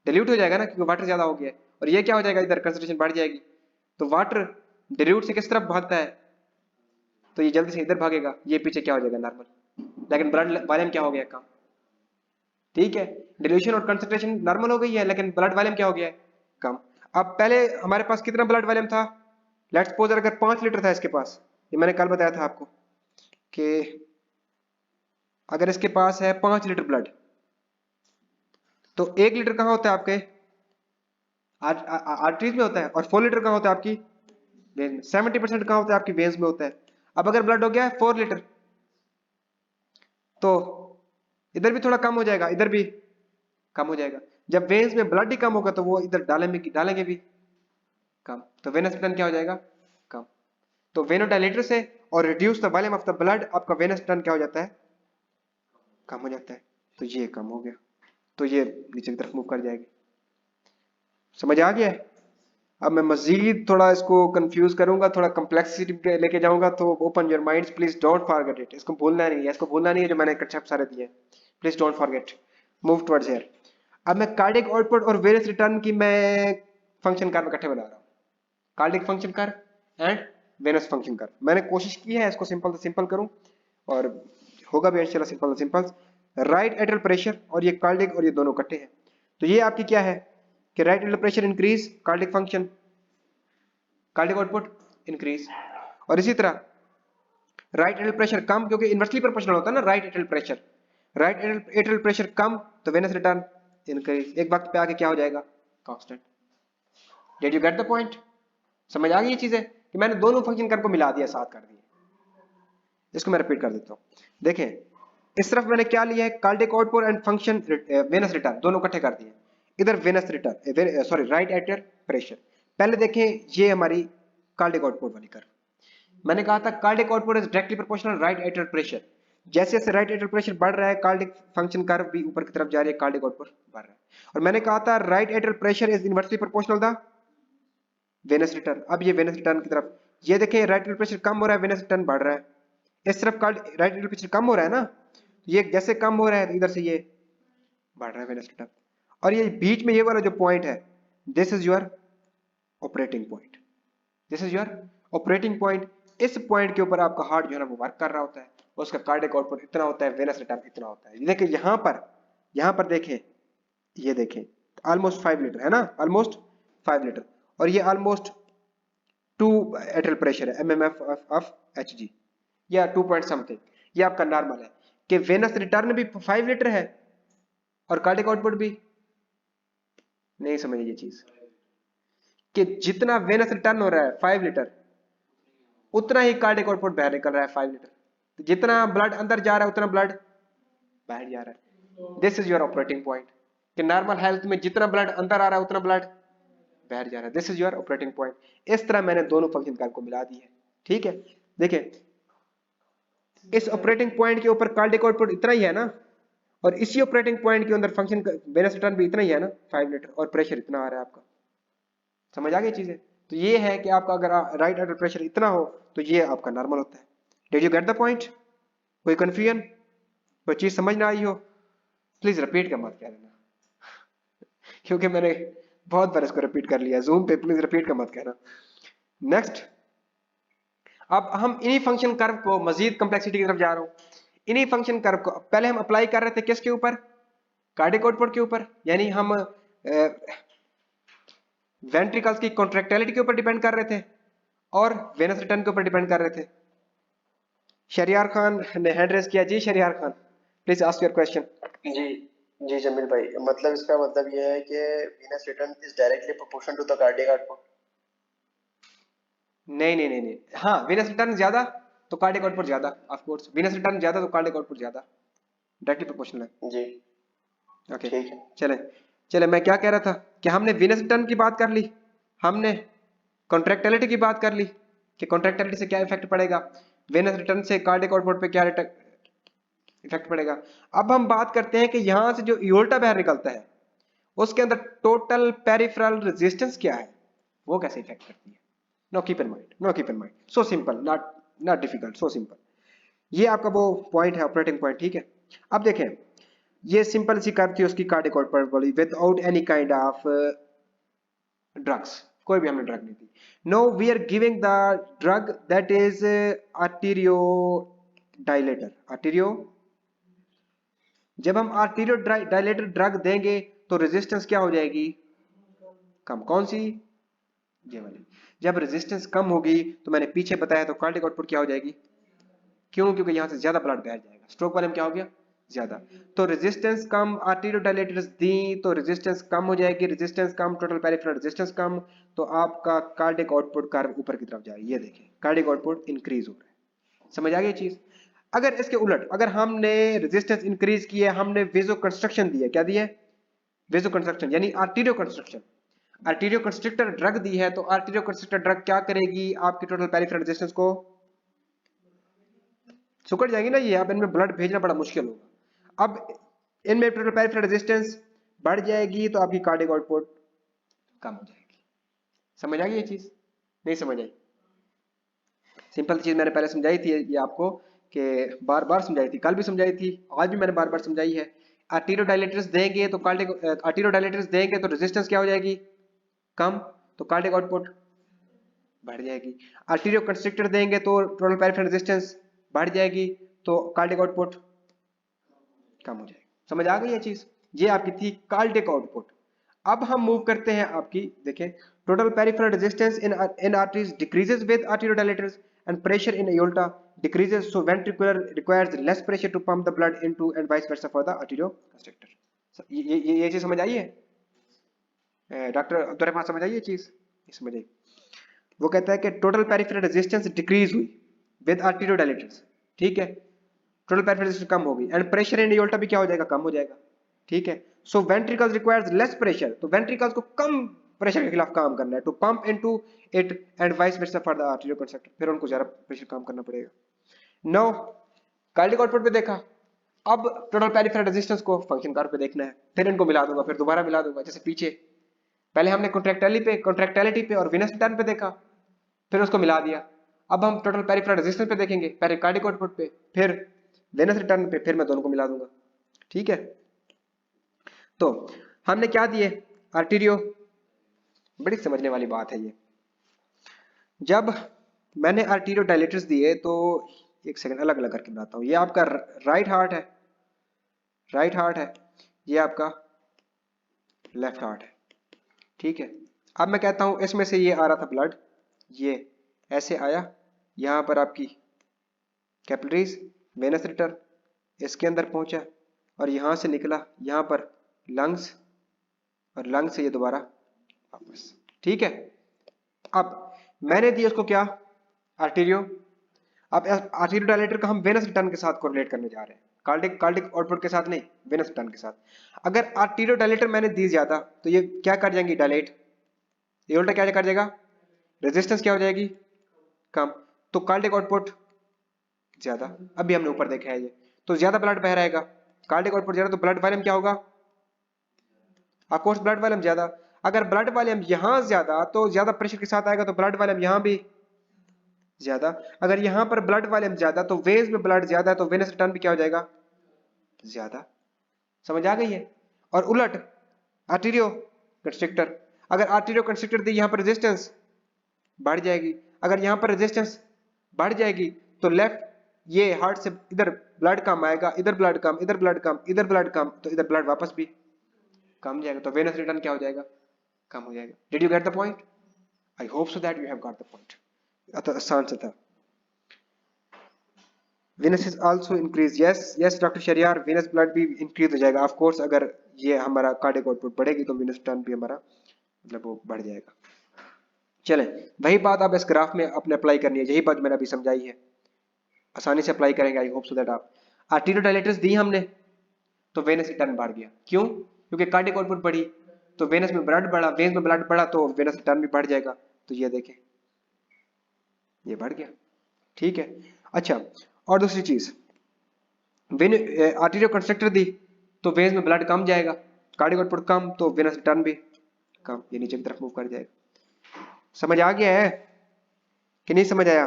[SPEAKER 1] डिल्यूट हो जाएगा ना क्योंकि वाटर ज्यादा हो गया है, और ये क्या हो जाएगा? इधर कंसंट्रेशन बढ़ जाएगी, तो वाटर डिल्यूट से किस तरफ भागता है? तो ये जल्दी से इधर भागेगा, ये पीछे क्या हो जाएगा? नॉर्मल। लेकिन ब्लड वॉल्यूम क्या हो गया? कम। ठीक है, डिल्यूशन और कंसंट्रेशन नॉर्मल हो गई है, लेकिन ब्लड वॉल्यूम क्या हो गया है? कम। अब पहले हमारे पास कितना ब्लड वॉल्यूम था? लेट्स सपोज अगर 5 लीटर था इसके पास, ये मैंने कल बताया था आपको कि अगर इसके पास है 5 लीटर ब्लड, तो 1 लीटर कहाँ होता है आपके आर्टरीज में होता है, और 4 लीटर कहाँ होता है आपकी वेन्स में, 70% कहाँ होता है आपकी वेन्स में होता है। अब अगर ब्लड हो गया है 4 लीटर तो इधर भी थोड़ा कम हो जाएगा, इधर भी कम हो जाएगा। जब वेन्स में ब्लड ही कम होगा तो वो इधर डालेंगे भी कम, तो वेनस रिटर्न क्या हो जाएगा? कम। तो वेनोडाइलेटर से और reduce the volume of the blood, आपका वेनस रिटर्न क्या हो जाता है? कम हो जाता है। तो ये कम हो गया, तो ये नीचे की तरफ मूव कर जाएगी। समझ आ गया? अब मैं मजीद थोड़ा इसको कंफ्यूज करूंगा, थोड़ा कम्प्लेक्सिटी लेके जाऊंगा, तो open your minds, please don't forget it. इसको भूलना नहीं है, इसको भूलना नहीं है जो मैंने कंसेप्ट सारे दिए, please don't forget, move towards here. अब मैं कार्डियक आउटपुट और वेरियस रिटर्न की मैं फंक्शन कर्व इकट्ठे बना रहा हूँ, cardiac function curve and venous function curve. मैंने कोशिश की है इसको सिंपल से सिंपल करूं, और होगा भी इंशाल्लाह सिंपल से सिंपल। राइट एट्रियल प्रेशर और ये कार्डियक और ये दोनों इकट्ठे हैं, तो ये आपकी क्या है कि right atrial pressure increase, cardiac function, cardiac output increase. और इसी तरह राइट एट्रियल प्रेशर कम, क्योंकि इनवर्सली प्रोपोर्शनल होता है ना right atrial pressure, right atrial pressure कम तो वेनस रिटर्न इंक्रीज, एक वक्त पे आके क्या हो जाएगा? Constant. Did you get the point? समझ आ गई ये चीजें कि मैंने दोनों फंक्शन कर्व को मिला दिया, साथ कर दिए। इसको मैं रिपीट कर देता हूं, देखें इस तरफ मैंने क्या लिया है, cardiac output and function Venus return दोनों इकट्ठे कर दिए, इधर Venus return sorry right atrial pressure. पहले देखें ये हमारी कार्डियक आउटपुट वाली कर्व, मैंने कहा था cardiac output is directly proportional right atrial pressure. जैसे जैसे राइट एट्रियल प्रेशर बढ़ रहा है कार्डियक फंक्शन कर्व भी ऊपर की तरफ जा रही है, कार्डियक आउटपुट बढ़ रहा है। और मैंने कहा था right atrial pressure is inversely proportional the venous return. अब ये वेनस रिटर्न की तरफ, ये देखें राइट एट्रियल प्रेशर कम हो रहा है, वेनस रिटर्न बढ़ रहा है, इस तरफ राइट एट्रियल प्रेशर कम हो रहा है ना, ये जैसे कम हो रहा है तो इधर से ये बढ़ रहा है वेनस रिटर्न। और ये बीच में ये वाला जो पॉइंट है, this is your operating point, this is your operating point. इस पॉइंट के ऊपर आपका हार्ट जो है ना वो वर्क कर रहा होता है, उसका कार्डियक आउटपुट इतना होता है, वेनस रिटर्न इतना होता है। देखिए यहाँ पर देखें, ये देखें ऑलमोस्ट 5 लीटर है ना, ऑलमोस्ट 5 लीटर, और ये ऑलमोस्ट 2 एटल प्रेशर है, एमएमएफ ऑफ एचजी, या 2 पॉइंट समथिंग, ये आपका नॉर्मल है। कि वेनस रिटर्न भी 5 लीटर है और कार्डियक आउटपुट भी, नहीं समझे ये चीज, कि जितना वेनस रिटर्न हो रहा है 5 लीटर, उतना ही कार्डियक आउटपुट बाहर निकल रहा है 5 लीटर। तो जितना ब्लड अंदर जा रहा है उतना ब्लड बाहर जा रहा है। This is your operating point, कि नॉर्मल हेल्थ में जितना ब्लड अंदर आ रहा है उतना ब्लड बाहर जा रहा है। This is your operating point. इस तरह मैंने दोनों फंक्शन कार्ड को मिला दी है, ठीक है। देखिए इस ऑपरेटिंग पॉइंट के ऊपर कार्डियक आउटपुट इतना ही है ना, और इसी ऑपरेटिंग पॉइंट के अंदर फंक्शन वेनस रिटर्न भी इतना ही है ना, 5 लीटर, और प्रेशर इतना आ रहा है आपका। समझ आ गई चीजें? तो ये है कि आपका अगर राइट आर्टर प्रेशर इतना हो तो ये आपका नॉर्मल होता है। Did you get the point? कोई कंफ्यूजन, कोई चीज समझ ना आई हो, प्लीज रिपीट का मत कह देना क्योंकि मैंने बहुत बार इसको रिपीट कर लिया जूम पे, प्लीज रिपीट का मत कहना। नेक्स्ट, अब हम इन्हीं फंक्शन कर्व को मजीद कंप्लेक्सिटी की तरफ जा रहा हूं। इन्हीं फंक्शन कर्व को पहले हम अप्लाई कर रहे थे किसके ऊपर? कार्डियक आउटपुट के ऊपर, यानी हम वेंट्रिकल्स की कॉन्ट्रैक्टिलिटी के ऊपर डिपेंड कर रहे थे और वेनस रिटर्न के ऊपर डिपेंड कर रहे थे। शरियार खान ने हैंड रेज किया। जी Shahryar Khan, please ask your question.
[SPEAKER 2] जी जी जमील भाई, मतलब इसका मतलब ये है कि venous return is directly proportional to the cardiac output.
[SPEAKER 1] नहीं नहीं नहीं नहीं, हाँ वेनस रिटर्न ज्यादा तो कार्डियक आउटपुट ज्यादा, ऑफ कोर्स वेनस रिटर्न ज्यादा तो कार्डियक आउटपुट ज्यादा, डायरेक्टली प्रोपोर्शनल है।
[SPEAKER 2] जी
[SPEAKER 1] ओके
[SPEAKER 2] ठीक है।
[SPEAKER 1] चले चले, मैं क्या कह रहा था कि हमने वेनस रिटर्न की बात कर ली, हमने कॉन्ट्रैक्टिलिटी की बात कर ली कि कॉन्ट्रैक्टिलिटी से क्या इफेक्ट पड़ेगा, वेनस रिटर्न से कार्डियक आउटपुट पे क्या इफेक्ट पड़ेगा। अब हम बात करते हैं कि यहां से जो इयोल्टा बाहर निकलता है उसके अंदर टोटल पेरिफेरल रेजिस्टेंस क्या है, वो कैसे इफेक्ट करती है। Know keep in mind, know keep in mind, so simple, not not difficult, so simple. ये आपका वो पॉइंट है, ऑपरेटिंग पॉइंट, ठीक है। अब देखें ये सिंपल सी कर्व थी उसकी कार्डियक आउटपुट वाली, without any kind of drugs, कोई भी हमने ड्रग नहीं दी। No we are giving the drug that is arterio dilator. Arterio, जब हम आर्टेरियो डायलेटर ड्रग देंगे तो रेजिस्टेंस क्या हो जाएगी? कम। कौन सी? ये वाली। जब रेजिस्टेंस कम होगी तो मैंने पीछे बताया तो कार्डियक आउटपुट क्या हो जाएगी? क्यों? क्योंकि यहां से ज्यादा ब्लड बह जाएगा, स्ट्रोक वाले में क्या हो गया? ज्यादा। तो रेजिस्टेंस कम, आर्टेरियो डायलेटर्स दी तो रेजिस्टेंस कम हो जाएगी, रेजिस्टेंस कम, टोटल पेरिफेरल रेजिस्टेंस कम, तो आपका कार्डियक आउटपुट कर्व ऊपर की तरफ जाएगी। ये देखिए कार्डियक आउटपुट इंक्रीज हो रहा है। समझ आ गई चीज? अगर इसके उलट, अगर हमने रेजिस्टेंस इंक्रीज की है, हमने वेजो कंस्ट्रक्शन दी है, क्या दी है? वेजो कंस्ट्रक्शन यानी आर्टेरियो कंस्ट्रक्शन, आर्टेरियो कंस्ट्रिक्टर ड्रग दी है, तो आर्टेरियो कंस्ट्रिक्टर ड्रग क्या करेगी? आपकी टोटल पेरिफेरल रेजिस्टेंस को सुकड़ जाएंगी ना ये, अब इनमें ब्लड भेजना बड़ा मुश्किल होगा। अब इनमें टोटल पेरिफेरल रेजिस्टेंस बढ़ जाएगी तो आपकी कार्डियक आउटपुट कम हो जाएगी। समझ आ गई ये चीज? नहीं समझ आई? सिंपल चीज मैंने पहले समझाई थी ये आपको, कि बार बार समझाई थी, कल भी समझाई थी, आज भी मैंने बार बार समझाई है। आर्टेरियो डायलेटर्स देंगे तो कार्डियक, आर्टेरियो डायलेटर्स देंगे तो रेजिस्टेंस क्या हो जाएगी? कम, तो कार्डियक आउटपुट बढ़ जाएगी। आर्टेरियो कंस्ट्रिक्टर देंगे तो टोटल पेरिफेरल रेजिस्टेंस बढ़ जाएगी, तो कार्डियक आउटपुट कम हो जाएगी। समझ आ गई ये चीज? ये आपकी थी कार्डियक आउटपुट। अब हम मूव करते हैं आपकी, देखें total peripheral resistance in arteries decreases with arterio dilators and pressure in aorta decreases, so ventricular requires less pressure to pump the blood into and vice versa for the arterioconstrictor। ये चीज समझ आई है doctor Abdul Rahman? समझ आई ये चीज? समझ आई? वो कहता है कि टोटल पेरिफेरल रेजिस्टेंस डिक्रीज हुई विद आर्टेरियो डायलेटर्स, ठीक है, टोटल पेरिफेरल रेजिस्टेंस कम होगी एंड प्रेशर इन aorta भी क्या हो जाएगा? कम हो जाएगा, ठीक है। So ventricles requires less pressure, तो वेंट्रिकल्स को कम प्रेशर के खिलाफ काम करना है, to pump into it and vice versa for the arterio constrictor, फिर उनको ज्यादा प्रेशर काम करना पड़ेगा। नो कार्डियक आउटपुट पे देखा, अब टोटल पेरिफेरल रेजिस्टेंस को फंक्शन कर्व पे देखना है, फिर इनको मिला दूंगा, फिर दोबारा मिला दूंगा, जैसे पीछे पहले हमने कॉन्ट्रैक्टिलिटी पे और वेनस रिटर्न पे देखा, फिर उसको मिला दिया। अब हम टोटल पेरिफेरल रेजिस्टेंस पे देखेंगे, पहले कार्डियक आउटपुट पे, फिर वेनस रिटर्न पे, फिर मैं दोनों को मिला दूंगा, ठीक है। तो हमने क्या दिए? आर्टेरियो, बड़ी समझने वाली बात है ये। जब मैंने आर्टेरियो डायलेटर्स दिए तो एक सेकंड अलग अलग करके बनाता हूँ। ये आपका राइट हार्ट है, राइट हार्ट है, ये आपका लेफ्ट हार्ट है, ठीक है। अब मैं कहता हूँ इसमें से ये आ रहा था ब्लड, ये ऐसे आया, यहाँ पर आपकी कैपिलरीज, वेनस रिटर्न, इसके अंदर पहुंचा और यहाँ से निकला यहाँ पर लंग्स, और लंग्स से ये दोबारा वापस, ठीक है। अब मैंने दिया उसको क्या, आर्टेरियो। अब आर्टेरियो डायलेटर का हम वेनस रिटर्न के साथ कोरिलेट करने जा रहे हैं, कार्डिक आउटपुट के साथ नहीं, वेनस रिटर्न के साथ। अगर आर्टेरियो डायलेटर मैंने दी ज्यादा तो ये क्या कर जाएंगी, डायलेट, ये उल्टा क्या कर जाएगा, रेजिस्टेंस क्या हो जाएगी, कम, तो कार्डिक आउटपुट ज्यादा। अभी हमने ऊपर देखा है ये, तो ज्यादा ब्लड बह रहेगा, कार्डिक आउटपुट ज्यादा, तो ब्लड वॉल्यूम क्या होगा, ऑफ कोर्स ब्लड वॉल्यूम ज्यादा। अगर ब्लड वॉल्यूम यहां ज्यादा तो ज्यादा प्रेशर के साथ आएगा, तो ब्लड वॉल्यूम यहां भी ज्यादा। अगर यहां पर ब्लड वॉल्यूम ज्यादा तो वेन्स में ब्लड ज्यादा है, तो वेनस रिटर्न भी क्या हो जाएगा, ज्यादा। समझ आ गई है। और उलट आर्टेरियो कंस्ट्रिक्टर, अगर आर्टेरियो कंस्ट्रिक्टर दी, यहां पर रेजिस्टेंस बढ़ जाएगी। अगर यहां पर रेजिस्टेंस बढ़ जाएगी तो लेफ्ट ये हार्ट से इधर ब्लड कम आएगा, इधर ब्लड कम, इधर ब्लड कम, इधर ब्लड कम, तो इधर ब्लड वापस भी कम जाएगा, तो वेनस रिटर्न क्या हो जाएगा, कम हो जाएगा। Did you get the point? I hope so that you have got the point. आसान से था। Venous is also increase, yes yes doctor Shahriyar, venous blood भी इंक्रीज हो जाएगा ऑफ कोर्स। अगर ये हमारा कार्डियक आउटपुट बढ़ेगी तो वेनस रिटर्न भी हमारा मतलब वो बढ़ जाएगा। चले, वही बात आप इस ग्राफ में अपने अप्लाई करनी है, यही बात मैंने अभी समझाई है, आसानी से अप्लाई करेंगे। आई होप सो दैट आप आर्टेरियो डायलेटर्स दी हमने तो वेनस रिटर्न बढ़ गया, क्यों, क्योंकि कार्डियक आउटपुट बढ़ी तो वेनस में ब्लड बढ़ा, वेन्स में ब्लड बढ़ा तो वेनस रिटर्न भी बढ़ जाएगा। तो ये देखें ये बढ़ गया, ठीक है। अच्छा, और दूसरी चीज, वेन आर्टेरियो कंस्ट्रक्टर दी तो वेन्स में ब्लड कम जाएगा, कार्डियक आउटपुट कम तो वेनस रिटर्न भी कम, ये नीचे की तरफ मूव कर जाएगा। समझ आ गया है कि नहीं समझ आया?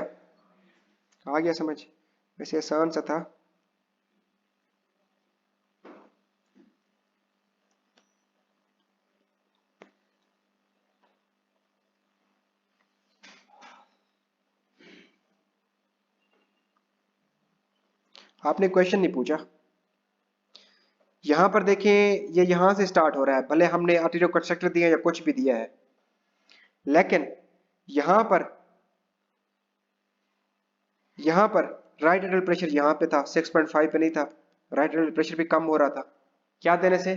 [SPEAKER 1] आ गया समझ? वैसे आसान सा था। आपने क्वेश्चन नहीं पूछा। यहां पर देखें, ये यहां से स्टार्ट हो रहा है, भले हमने आर्टेरियो कंस्ट्रक्टर दिया या कुछ भी दिया है, लेकिन यहां पर राइट एट्रियल प्रेशर यहां पे था, 6.5 पे नहीं था, राइट एट्रियल प्रेशर भी कम हो रहा था। क्या देने से?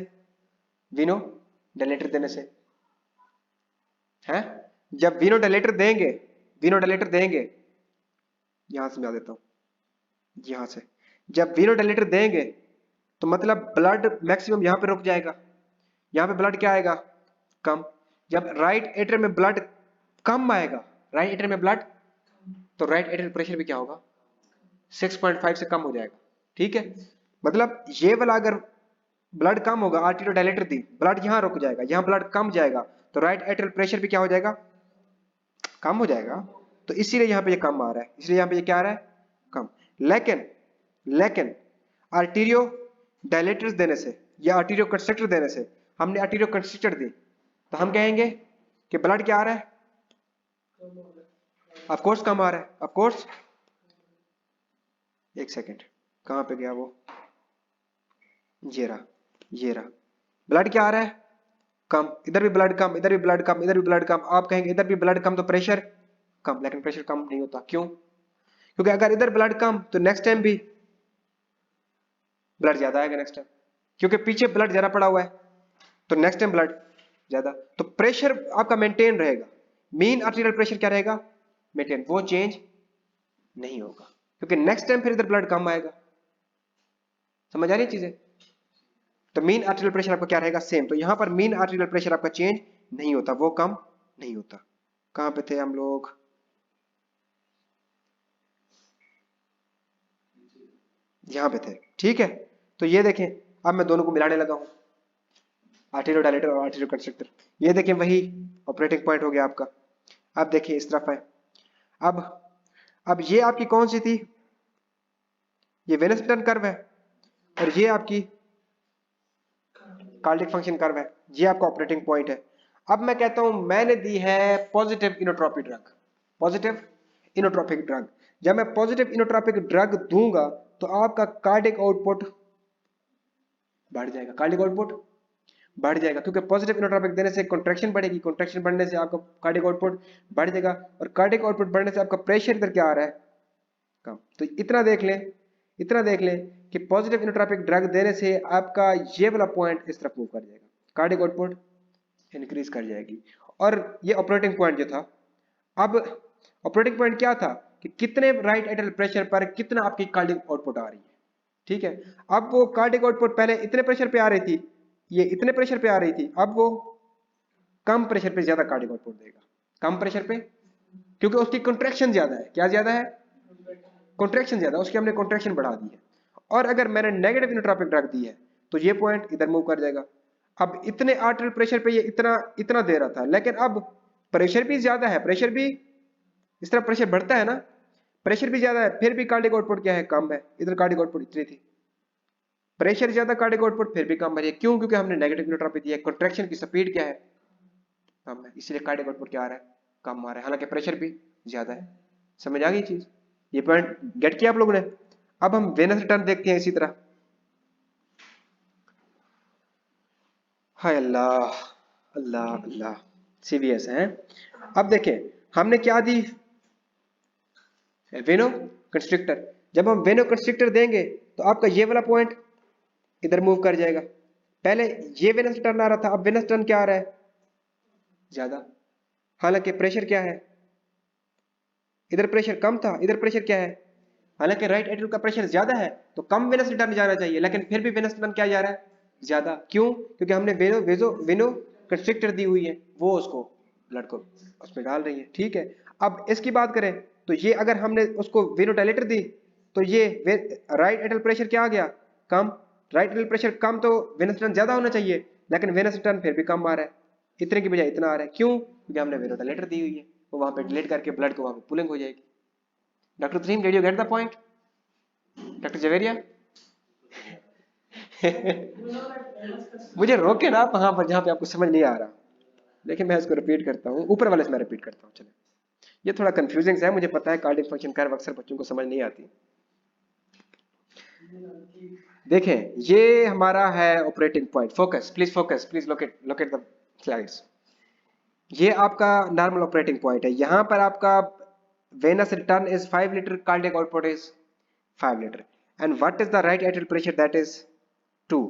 [SPEAKER 1] वीनो डायलेटर देने से है। जब वीनो डायलेटर देंगे, यहां से मैं देता हूं, यहां से जब वीनो डायलेटर देंगे तो मतलब ब्लड मैक्सिमम यहां पे रुक जाएगा, यहां पे ब्लड क्या आएगा, कम। जब राइट एट्रियम में ब्लड कम आएगा, राइट एट्रियम में ब्लड, तो राइट एट्रियल प्रेशर भी क्या होगा, 6.5 से कम हो जाएगा, ठीक है। मतलब ये वाला अगर ब्लड कम होगा, आर्टेरियो डायलेटर दी, ब्लड यहां रुक जाएगा, यहां ब्लड कम जाएगा, तो राइट एट्रियल प्रेशर भी क्या हो जाएगा, कम हो जाएगा। तो इसीलिए यहां पे ये कम आ रहा है, इसलिए यहां पे ये क्या आ रहा है, कम। लेकिन आर्टेरियो डायलेटर्स देने से या आर्टेरियो कंस्ट्रक्टर देने से, हमने आर्टेरियो कंस्ट्रक्टर दी तो हम कहेंगे कि ब्लड क्या आ रहा है, ऑफ कोर्स कम आ रहा है, ऑफ कोर्स। एक सेकंड, कहां पे गया वो, ये रहा, ब्लड क्या आ रहा है, कम, इधर भी ब्लड कम, इधर भी ब्लड कम, इधर भी ब्लड कम। आप कहेंगे इधर भी ब्लड कम तो प्रेशर कम, लेकिन प्रेशर कम नहीं होता, क्यों, क्योंकि अगर इधर ब्लड कम तो नेक्स्ट टाइम भी ब्लड ज्यादा आएगा नेक्स्ट टाइम, क्योंकि पीछे ब्लड ज्यादा पड़ा हुआ है, तो नेक्स्ट टाइम ब्लड ज्यादा, तो प्रेशर आपका मेंटेन रहेगा, मीन आर्टेरियल प्रेशर क्या रहेगा, मेंटेन, वो चेंज नहीं होगा, क्योंकि नेक्स्ट टाइम फिर इधर ब्लड कम आएगा। समझ आ रही चीजें? तो मीन आर्टेरियल प्रेशर आपका क्या रहेगा, सेम। तो यहां पर मीन आर्टेरियल प्रेशर आपका चेंज नहीं होता, वो कम नहीं होता। कहां पे थे हम लोग, यहां पे थे, ठीक है। तो ये देखें, अब मैं दोनों को मिलाने लगा हूं, आर्टेरियो डायलेटर और आर्टेरियो कंस्ट्रक्टर। ये देखें वही ऑपरेटिंग पॉइंट हो गया आपका। अब देखिए इस तरफ है, अब ये आपकी कौन सी थी, ये वेनस रिटर्न कर्व है, और ये आपकी कार्डियक फंक्शन कर्व है, ये आपका ऑपरेटिंग पॉइंट है। अब मैं कहता हूं मैंने दी है positive inotropic drug, positive inotropic drug, जब मैं पॉजिटिव इनोट्रोपिक ड्रग दूंगा तो आपका कार्डिक आउटपुट बढ़ जाएगा, कार्डिक आउटपुट बढ़ जाएगा, क्योंकि पॉजिटिव इनोट्रोपिक देने से कॉन्ट्रैक्शन बढ़ेगी, कॉन्ट्रैक्शन बढ़ने से आपका कार्डिक आउटपुट बढ़ जाएगा, और कार्डिक आउटपुट बढ़ने से आपका प्रेशर इधर क्या आ रहा है, कम। तो इतना देख लें, इतना देख लें कि पॉजिटिव इनोट्रोपिक ड्रग देने से आपका ये वाला पॉइंट इस तरफ मूव कर जाएगा, कार्डिक आउटपुट इंक्रीज कर जाएगी। और ये ऑपरेटिंग पॉइंट जो था, अब ऑपरेटिंग पॉइंट क्या था कि कितने राइट एट्रियल प्रेशर पर कितना आपकी कार्डिक आउटपुट आ रही है, ठीक है। अब वो कार्डिक आउटपुट पहले इतने प्रेशर पे आ रही थी, ये इतने प्रेशर पे आ रही थी, अब वो कम प्रेशर पे ज्यादा कार्डिक आउटपुट देगा, कम प्रेशर पे, क्योंकि उसकी कॉन्ट्रैक्शन ज्यादा है। क्या ज्यादा है? कॉन्ट्रैक्शन ज्यादा, उसकी हमने कॉन्ट्रैक्शन बढ़ा दी है। और अगर मैंने नेगेटिव इनोट्रोपिक ड्रग दी है तो ये पॉइंट इधर मूव कर जाएगा। अब इतने आर्टरियल प्रेशर पे ये इतना दे रहा था, लेकिन अब प्रेशर भी ज्यादा है, प्रेशर भी इस तरह प्रेशर बढ़ता है ना, प्रेशर भी ज्यादा है, फिर भी कार्डिक आउटपुट क्या है, कम है। इधर कार्डिक आउटपुट इतनी थी, प्रेशर ज्यादा, कार्डिक आउटपुट फिर भी कम है। क्यों? क्योंकि हमने नेगेटिव इनोट्रोपी दी है, कॉन्ट्रैक्शन की स्पीड क्या है, कम है, इसलिए कार्डिक आउटपुट क्या आ रहा है, कम आ रहा है, हालांकि प्रेशर भी ज्यादा है। समझ आ गई चीज? ये पॉइंट गेट किया आप लोगों ने? अब हम वेनस रिटर्न देखते हैं इसी तरह। हाय अल्लाह अल्लाह अल्लाह, सीवीएस है। अब देखें हमने क्या दी, वेनो कंस्ट्रिक्टर। जब हम वेनो कंस्ट्रिक्टर देंगे तो आपका ये वाला पॉइंट इधर मूव कर जाएगा। पहले ये वेनस टर्न आ रहा था, अब वेनस टर्न क्या आ रहा है, ज्यादा, हालांकि प्रेशर क्या है, इधर प्रेशर कम था, इधर प्रेशर क्या है, हालांकि राइट एट्रियल का प्रेशर ज्यादा है तो कम वेनस रिटर्न जाना चाहिए, लेकिन फिर भी वेनस रिटर्न क्या जा रहा है, ज्यादा। क्यों? क्योंकि हमने वेनो कंस्ट्रिक्टर दी हुई है, वो उसको ब्लड को उसमें डाल रही है, ठीक है। अब इसकी बात करें तो ये अगर हमने उसको वेनोडायलेटर दी तो ये राइट एट्रियल प्रेशर क्या आ गया, कम। राइट एट्रियल प्रेशर कम तो वेनस रिटर्न ज्यादा होना चाहिए, लेकिन वेनस रिटर्न फिर भी कम आ रहा है, इतने की बजाय इतना आ रहा है। क्यों? क्योंकि हमने वेनोडायलेटर दी हुई है, वो वहां पे डिलीट करके ब्लड को वहां पे पुलिंग हो जाएगी। Doctor Tareem, did you get the point? Doctor Javeria मुझे रोके ना आप वहां पर जहां पे आपको समझ नहीं आ रहा, लेकिन मैं इसको रिपीट करता हूँ, ऊपर वाले से मैं रिपीट करता हूँ। चले, ये थोड़ा कंफ्यूजिंग है, मुझे पता है, कार्डियक फंक्शन कर्व अक्सर बच्चों को समझ नहीं आती। देखें ये हमारा है operating point, focus please, please locate the slides. ये आपका नॉर्मल ऑपरेटिंग पॉइंट है, यहां पर आपका Venus return is 5 litre, cardiac output is 5 litre, and what is the right atrial pressure, that is 2।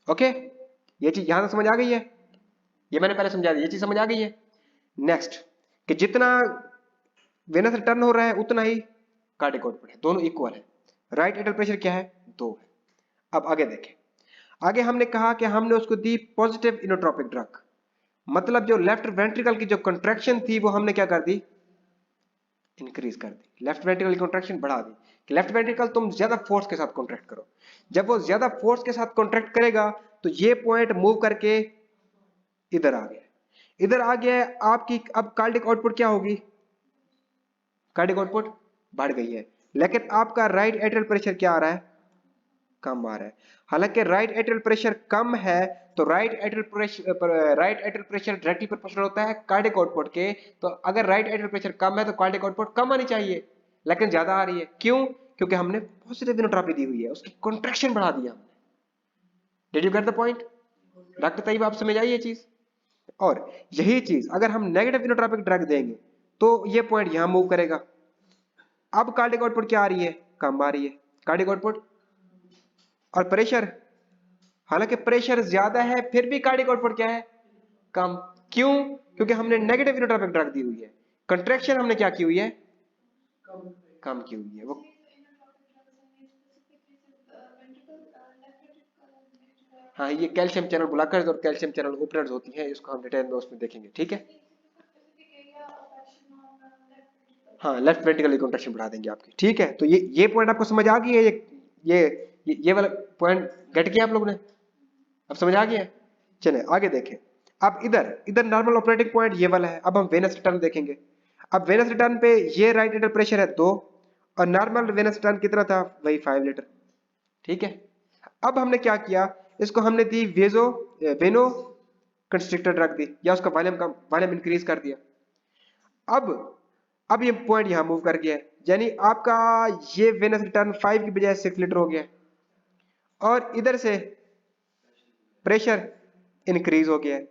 [SPEAKER 1] Okay, ये चीज यहां तक समझ आ गई है, ये मैंने पहले समझा दी, ये चीज समझ आ गई है। नेक्स्ट, कि जितना वेनस रिटर्न हो रहा है उतना ही कार्डियक आउटपुट है, दोनों इक्वल है। राइट एट्रियल प्रेशर क्या है, 2 है। अब आगे देखें, आगे हमने कहा कि हमने उसको दी पॉजिटिव इनोट्रोपिक ड्रग, मतलब जो लेफ्ट वेंट्रिकल की जो कंट्रैक्शन थी वो हमने क्या कर दी, इंक्रीज कर दी, लेफ्ट वेंट्रिकल की कंट्रैक्शन बढ़ा दी कि लेफ्ट वेंट्रिकल तुम ज्यादा फोर्स के साथ कॉन्ट्रैक्ट करो। जब वो ज्यादा फोर्स के साथ कॉन्ट्रैक्ट करेगा तो ये पॉइंट मूव करके इधर आ गया, इधर आ गया आपकी। अब कार्डियक आउटपुट क्या होगी, कार्डियक आउटपुट बढ़ गई है, लेकिन आपका राइट एट्रियल प्रेशर क्या आ रहा है, कम आ रहा है। हालांकि राइट एट्रियल प्रेशर कम है तो right atrial pressure directly proportional होता है कार्डियक आउटपुट के, तो अगर राइट एट्रियल प्रेशर कम है तो कार्डियक आउटपुट कम आनी चाहिए, लेकिन ज्यादा आ रही है। क्यों? क्योंकि हमने पॉजिटिव इनोट्रोपी दी हुई है, उसकी कॉन्ट्रैक्शन बढ़ा दिया हमने। Did you get the point? Doctor Tayyab, आप समझ आई ये चीज? और यही चीज अगर हम नेगेटिव इनोट्रोपिक ड्रग देंगे तो ये पॉइंट यहां मूव करेगा। अब कार्डियक आउटपुट क्या आ रही है, कम आ रही है कार्डियक आउटपुट, और प्रेशर, हालांकि प्रेशर ज्यादा है फिर भी कार्डियक आउटपुट क्या है, कम। क्यों? क्योंकि हमने नेगेटिव इनोट्रोपिक ड्रग दी हुई है, कंट्रैक्शन हमने क्या की हुई है, कम की हुई है। वो हाँ, ये कैल्शियम चैनल ब्लॉकर्स और कैल्शियम चैनल ओपनर्स होती हैं, इसको हम डिटेल में उसमें देखेंगे, ठीक है। हाँ, लेफ्ट वेंट्रिकल कंट्रैक्शन बढ़ा देंगे आपकी, ठीक है। तो ये पॉइंट आपको समझ आ गई है, ये वाला पॉइंट गेट किया आप लोगों ने, अब समझ आ गया है। चले आगे देखें, अब इधर इधर नॉर्मल ऑपरेटिंग पॉइंट ये वाला है। अब हम वेनस रिटर्न देखेंगे। अब वेनस रिटर्न पे ये राइट एट्रियल प्रेशर है 2 और नॉर्मल वेनस रिटर्न कितना था, वही 5 लीटर, ठीक है। अब हमने क्या किया, इसको हमने दी वेनो कंस्ट्रिक्टर ड्रग दी, या उसका वॉल्यूम इंक्रीज कर दिया। अब अब ये पॉइंट यहाँ मूव कर गया है, यानी आपका ये वेनस रिटर्न 5 की बजाय 6 लीटर हो गया और इधर से प्रेशर इंक्रीज हो गया है।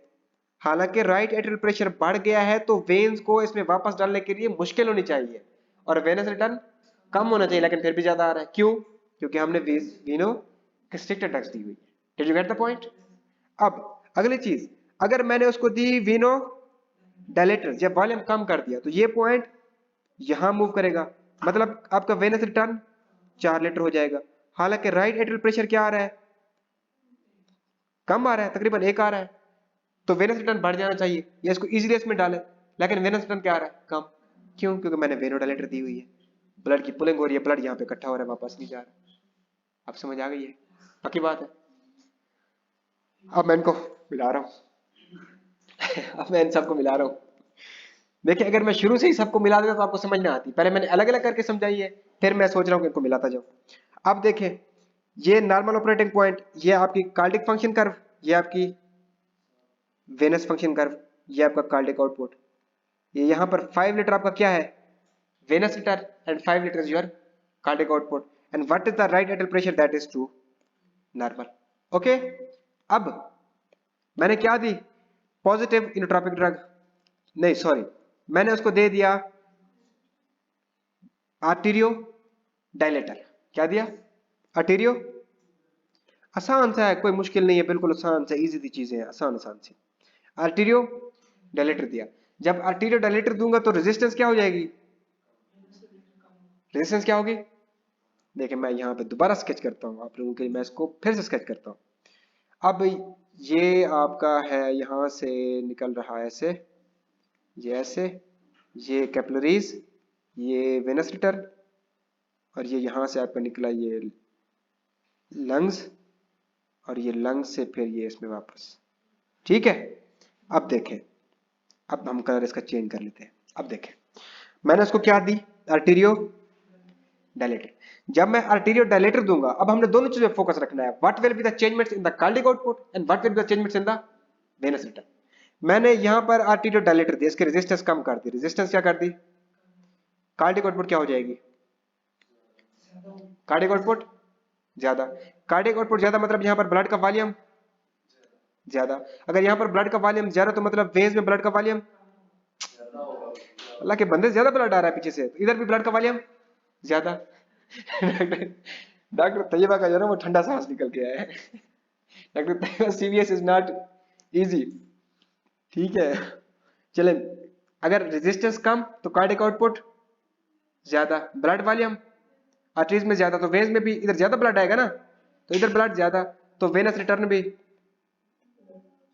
[SPEAKER 1] हालांकि राइट एट्रियल प्रेशर बढ़ गया है तो वेन्स को इसमें वापस डालने के लिए मुश्किल होनी चाहिए और वेनस रिटर्न कम होना चाहिए, लेकिन फिर भी ज्यादा आ रहा है। क्यों? क्योंकि हमने वीनो कंस्ट्रिक्टेड ड्रग्स दी हुई है। Did you get the point? अब अगली चीज, अगर मैंने उसको दी वीनो डायलेटर, जब वॉल्यूम कम कर दिया तो ये पॉइंट यहां मूव करेगा, मतलब आपका वेनस रिटर्न 4 लीटर हो जाएगा। हालांकि राइट एट्रियल प्रेशर क्या आ रहा है? कम आ रहा है, तकरीबन 1 आ रहा है, तो वेनस रिटर्न बढ़ जाना चाहिए या इसको इजीली इसमें डालें, लेकिन वेनस रिटर्न क्या आ रहा है? कम। क्यों? क्योंकि मैंने वेनोडाइलेटर दी हुई है, ब्लड की पुलिंग हो रही है, ब्लड यहाँ पे इकट्ठा हो रहा है, वापस नहीं जा रहा। अब समझ आ गई है? पक्की बात है। अब मैं इनको मिला रहा हूँ अब मैं इन सबको मिला रहा हूँ। देखिए अगर मैं शुरू से ही सबको मिला देता तो आपको समझ ना आती, पहले मैंने अलग अलग करके समझाई है, फिर मैं सोच रहा हूँ कि इनको मिलाता जाऊँ। अब देखें, ये नॉर्मल ऑपरेटिंग पॉइंट, ये आपकी कार्डिक फंक्शन कर्व, ये आपकी वेनस फंक्शन कर्व, ये आपका कार्डिक आउटपुट। ये यहाँ पर 5 लीटर आपका क्या है? Venous litre, and 5 litre is your cardiac output, and what is the right atrial pressure? That is 2 normal. Okay, अब मैंने क्या दी? पॉजिटिव इनोट्रोपिक ड्रग, नहीं सॉरी, मैंने उसको दे दिया आर्टीरियो डायलेटर। क्या दिया? आर्टीरियो। आसान सा है, कोई मुश्किल नहीं है, बिल्कुल आसान सा, इजी सी चीजें हैं, आसान आसान सी। आर्टीरियो डायलेटर दिया। जब आर्टीरियो डायलेटर दूंगा तो रेजिस्टेंस क्या हो जाएगी? रेजिस्टेंस क्या होगी? देखिए मैं यहाँ पे दोबारा स्केच करता हूँ आप लोगों के लिए, मैं इसको फिर से स्केच करता हूँ। अब ये आपका है, यहाँ से निकल रहा है ऐसे, ये ऐसे, ये कैपिलरीज, ये वेनस रिटर्न, और ये यहाँ से आपका निकला ये लंग्स, और ये लंग्स से फिर ये इसमें वापस। ठीक है, अब देखें, अब हम कलर इसका चेंज कर लेते हैं। अब देखें, मैंने उसको क्या दी? Arterio dilator. जब मैं आर्टीरियो डायलेटर दूंगा, अब हमने दोनों चीजों पे फोकस रखना है, what will be the changements in the cardiac output and what will be the changements in the venous return. मैंने यहां पर आर्टीरियो डायलेटर दिया, इसकी रेजिस्टेंस कम कर दी। रेजिस्टेंस क्या कर दी? कार्डिक आउटपुट क्या हो जाएगी? कार्डिक आउटपुट ज्यादा। कार्डिक आउटपुट ज्यादा मतलब यहां पर ब्लड का वॉल्यूम ज्यादा। अगर यहां पर ब्लड का वॉल्यूम ज्यादा तो मतलब वेन्स में ब्लड का वॉल्यूम, अल्लाह के बंदे, ज्यादा ब्लड आ रहा है पीछे से, तो इधर भी ब्लड का वॉल्यूम ज्यादा डॉक्टर तैयबा का जो है वो ठंडा सांस निकल के आया है doctor Tayyaba, CVS is not easy. ठीक है, चले, अगर रेजिस्टेंस कम तो कार्डिक आउटपुट ज्यादा, ब्लड वॉल्यूम आर्टरीज में ज्यादा, तो वेन्स में भी इधर ज्यादा ब्लड आएगा ना, तो इधर ब्लड ज्यादा, तो वेनस रिटर्न भी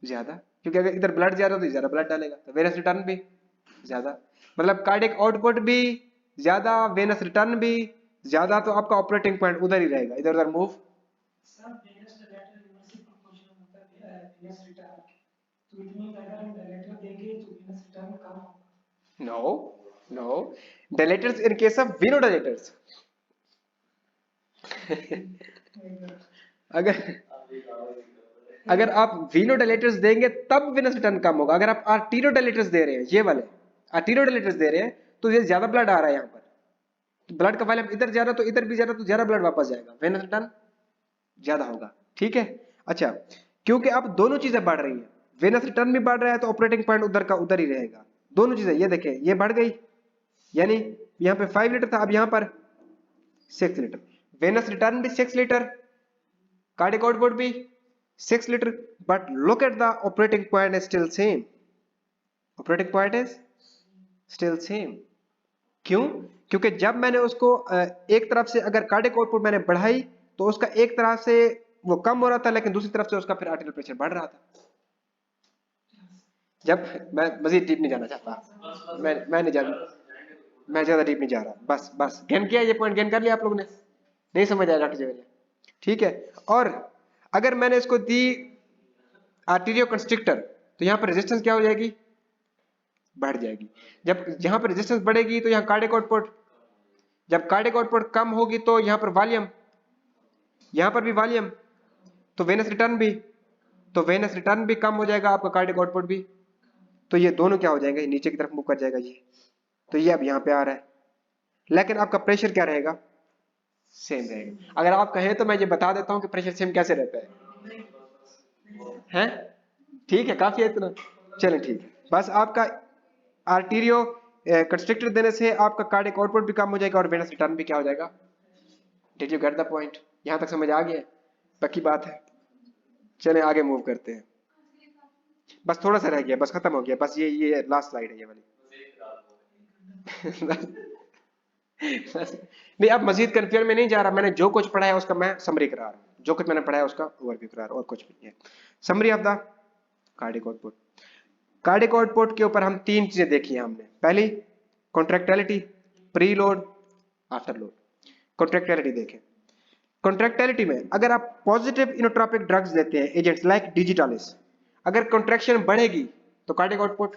[SPEAKER 1] ज्यादा, क्योंकि अगर इधर ब्लड ज्यादा तो ज्यादा ब्लड डालेगा, तो वेनस रिटर्न भी ज्यादा, मतलब कार्डिक आउटपुट भी ज्यादा, वेनस रिटर्न भी ज्यादा, तो आपका ऑपरेटिंग पॉइंट उधर ही रहेगा, इधर उधर move. No no, dilators in case of venodilators अगर अगर आप वेनोडायलेटर्स देंगे तब वेनस रिटर्न कम होगा। अगर आप आर्टीरियोडायलेटर्स दे रहे हैं, ये वाले आर्टीरियोडायलेटर्स दे रहे हैं, तो ये ज्यादा ब्लड आ रहा है यहाँ पर, तो ब्लड का वॉल्यूम इधर ज्यादा, तो इधर भी ज्यादा, तो ज्यादा ब्लड वापस जाएगा, वेनस रिटर्न ज्यादा होगा। ठीक है, अच्छा, क्योंकि अब दोनों चीजें बढ़ रही हैं, वेनस रिटर्न भी बढ़ रहा है तो ऑपरेटिंग पॉइंट उधर का उधर ही रहेगा। दोनों चीजें, ये देखें, ये बढ़ गई, यानी यहाँ पे 5 लीटर था, अब यहाँ पर 6 लीटर, वेनस रिटर्न भी 6 लीटर, कार्डिक आउटपुट भी 6 litre, but look at the operating point is still same, operating point is still same। क्यों? क्योंकि जब मैंने उसको एक तरफ से अगर कार्डिक आउटपुट मैंने बढ़ाई तो उसका एक तरफ से वो कम हो रहा था, लेकिन दूसरी तरफ से उसका फिर आर्टेरियल प्रेशर बढ़ रहा था। जब मैं मजीद डीप नहीं जाना चाहता, मैं नहीं जाना, मैं ज्यादा डीप नहीं जा रहा, बस बस गेन किया, ये पॉइंट गेन कर लिया आप लोगों ने, नहीं समझ आया डॉक्टर जवेरिया? ठीक है, और अगर मैंने इसको दी आर्टीरियो कंस्ट्रिक्टर, तो यहाँ पर रेजिस्टेंस क्या हो जाएगी? बढ़ जाएगी। जब यहाँ पर रेजिस्टेंस बढ़ेगी तो यहाँ कार्डिक आउटपुट, जब कार्डिक आउटपुट कम होगी तो यहाँ पर वॉल्यूम, यहाँ पर भी वॉल्यूम, तो वेनस रिटर्न भी, तो वेनस रिटर्न भी कम हो जाएगा, आपका कार्डिक आउटपुट भी, तो ये दोनों क्या हो जाएंगे? नीचे की तरफ मूव कर जाएगा ये। तो ये अब यहाँ पे आ रहा है, लेकिन आपका प्रेशर क्या रहेगा, सेम रहेगा। अगर आप कहें तो मैं ये बता देता हूँ कि प्रेशर सेम कैसे रहता है? ठीक है, काफी है इतना। चलें ठीक है, बस आपका आर्टीरियो कंस्ट्रिक्टर देने से आपका कार्डियक आउटपुट भी कम हो जाएगा और वेनस रिटर्न भी क्या हो जाएगा। Did you get the point? यहां तक समझ आ गया? पक्की बात है। चलें आगे मूव करते हैं, बस थोड़ा सा रह गया, बस खत्म हो गया, बस ये लास्ट स्लाइड है ये वाली। नहीं, अब मजीद कंफ्यूजन में नहीं जा रहा, मैंने जो कुछ पढ़ा है उसका मैं समरी करा रहा हूं, जो कुछ मैंने पढ़ा है उसका ओवरव्यू करा रहा हूं, और कुछ नहीं है। Summary of the cardiac output. Cardiac output के ऊपर हम तीन चीजें देखी हैं हमने। पहली contractility, pre load, after load. Contractility देखें। कॉन्ट्रैक्टिलिटी में अगर आप पॉजिटिव इनोट्रोपिक ड्रग्स लेते हैं, एजेंट्स लाइक डिजिटालिस, अगर कॉन्ट्रैक्शन बढ़ेगी तो कार्डियक आउटपुट,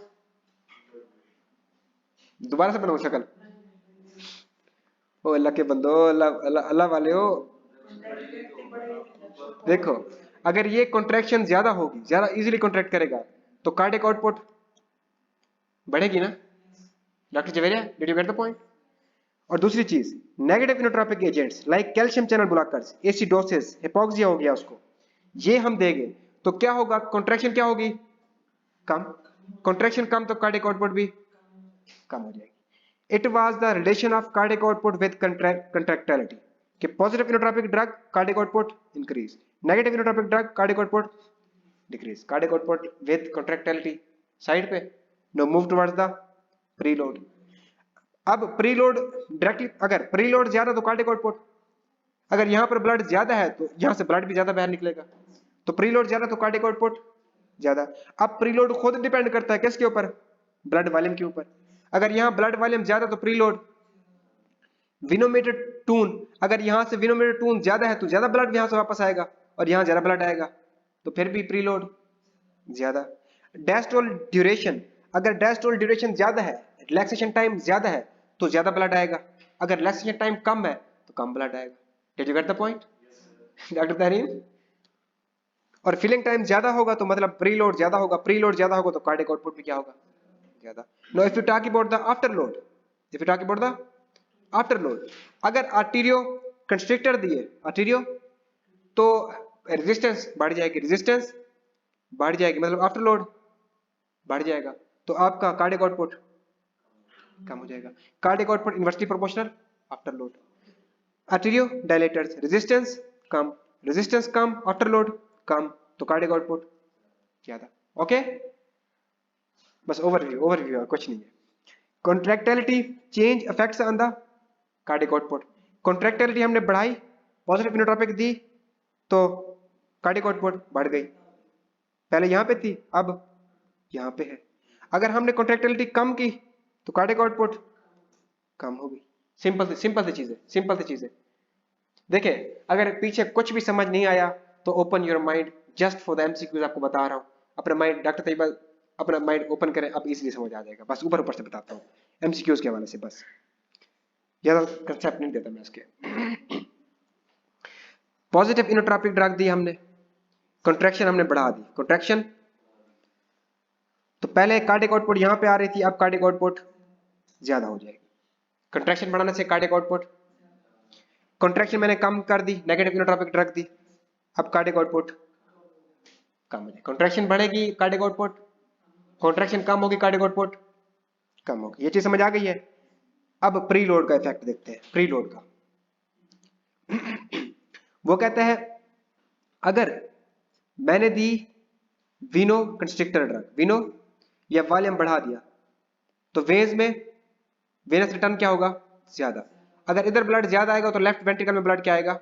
[SPEAKER 1] दोबारा से बनाओ शक्ल, ओ अल्लाह के बंदो, अल्लाह अल्लाह अल्लाह वाले हो। देखो, अगर ये कॉन्ट्रैक्शन ज्यादा होगी, ज्यादा इजीली कॉन्ट्रैक्ट करेगा, तो कार्डियक आउटपुट बढ़ेगी ना। Doctor Javeria, did you get the point? और दूसरी चीज, negative inotropic agents like calcium channel blockers, acidosis, hypoxia हो गया उसको, ये हम देंगे तो क्या होगा, कॉन्ट्रैक्शन क्या होगी, कम। कॉन्ट्रैक्शन कम तो कार्डियक आउटपुट भी कम हो जाएगी। It was the relation of cardiac output with contractility कि positive inotropic drug cardiac output increase, negative inotropic drug cardiac output decrease. Cardiac output with contractility side पे। No move towards the preload. अब preload directly, अगर preload ज्यादा तो cardiac output, अगर यहां पर blood ज्यादा है तो यहां से ब्लड भी ज्यादा बाहर निकलेगा, तो प्रीलोड ज्यादा तो कार्डियक आउटपुट ज्यादा। अब प्रीलोड खुद डिपेंड करता है किसके ऊपर, ब्लड वॉल्यूम के ऊपर। अगर यहां ब्लड वॉल्यूम ज्यादा तो प्रीलोड। विनोमीटर टून, अगर यहां से विनोमीटर टून ज्यादा है तो ज्यादा ब्लड यहां से वापस आएगा और यहां ज्यादा ब्लड आएगा, तो फिर भी प्रीलोड ज्यादा। डायस्टोल ड्यूरेशन, अगर डायस्टोल ड्यूरेशन ज्यादा है, रिलैक्सेशन टाइम ज्यादा है, तो ज्यादा ब्लड आएगा। अगर रिलैक्सेशन टाइम कम है तो कम ब्लड आएगा। Did you get the point doctor Tehreen? और फिलिंग टाइम ज्यादा होगा तो मतलब प्रीलोड ज्यादा होगा, प्रीलोड ज्यादा होगा तो कार्डियक आउटपुट भी क्या होगा, ज्यादा। Know if you talk about the after load, if you talk about the after load, अगर आर्टीरियो कंस्ट्रिक्टर दिए आर्टीरियो, तो रेजिस्टेंस बढ़ जाएगी, रेजिस्टेंस बढ़ जाएगी, मतलब आफ्टर लोड बढ़ जाएगा, तो आपका कार्डियक आउटपुट कम हो जाएगा। Cardiac output inversely proportional after load. Arterio dilators, resistance कम, रेजिस्टेंस कम, आफ्टर लोड कम, तो कार्डियक आउटपुट ज्यादा। ओके, बस ओवरव्यू है, कुछ नहीं है। Contractility change affects on the cardiac output. Contractility हमने बढ़ाई, पॉजिटिव इनोट्रोपिक दी, तो कार्डियक आउटपुट बढ़ गई, पहले यहां पे थी अब यहां पे है। अगर हमने कॉन्ट्रैक्टिलिटी कम की तो कार्डियक आउटपुट कम होगी। सिंपल सी चीज है। देखिए, अगर पीछे कुछ भी समझ नहीं आया तो open your mind, just for the MCQs आपको बता रहा हूं। अपना माइंड, डॉक्टर तैयबा अपना माइंड ओपन करें, अब इजीली समझ आ जाएगा। बस ऊपर से बताता हूं एमसीक्यूज के हवाले से, बस ज्यादा कंसेप्ट नहीं देता मैं इसके। पॉजिटिव इनोट्रोपिक ड्रग दी हमने, कॉन्ट्रैक्शन हमने बढ़ा दी, कॉन्ट्रैक्शन, तो पहले कार्डियक आउटपुट यहां पे आ रही थी, अब कार्डियक आउटपुट ज्यादा हो जाएगी। कॉन्ट्रैक्शन बढ़ाने से कार्डियक आउटपुट, कॉन्ट्रैक्शन मैंने कम कर दी, नेगेटिव इनोट्रोपिक ड्रग दी, अब कार्डियक आउटपुट कम हो जाएगी। कॉन्ट्रैक्शन बढ़ेगी कार्डियक आउटपुट, कॉन्ट्रैक्शन कम होगी कार्डियक आउटपुट कम होगी। ये चीज समझ आ गई है? अब प्रीलोड का इफेक्ट देखते हैं। प्रीलोड का वो कहता है, अगर मैंने दी विनो कंस्ट्रिक्टर ड्रग, विनो या वॉल्यूम बढ़ा दिया, तो वेन्स में वेनस रिटर्न क्या होगा, ज्यादा। अगर इधर ब्लड ज्यादा आएगा तो लेफ्ट वेंट्रिकल में ब्लड क्या आएगा,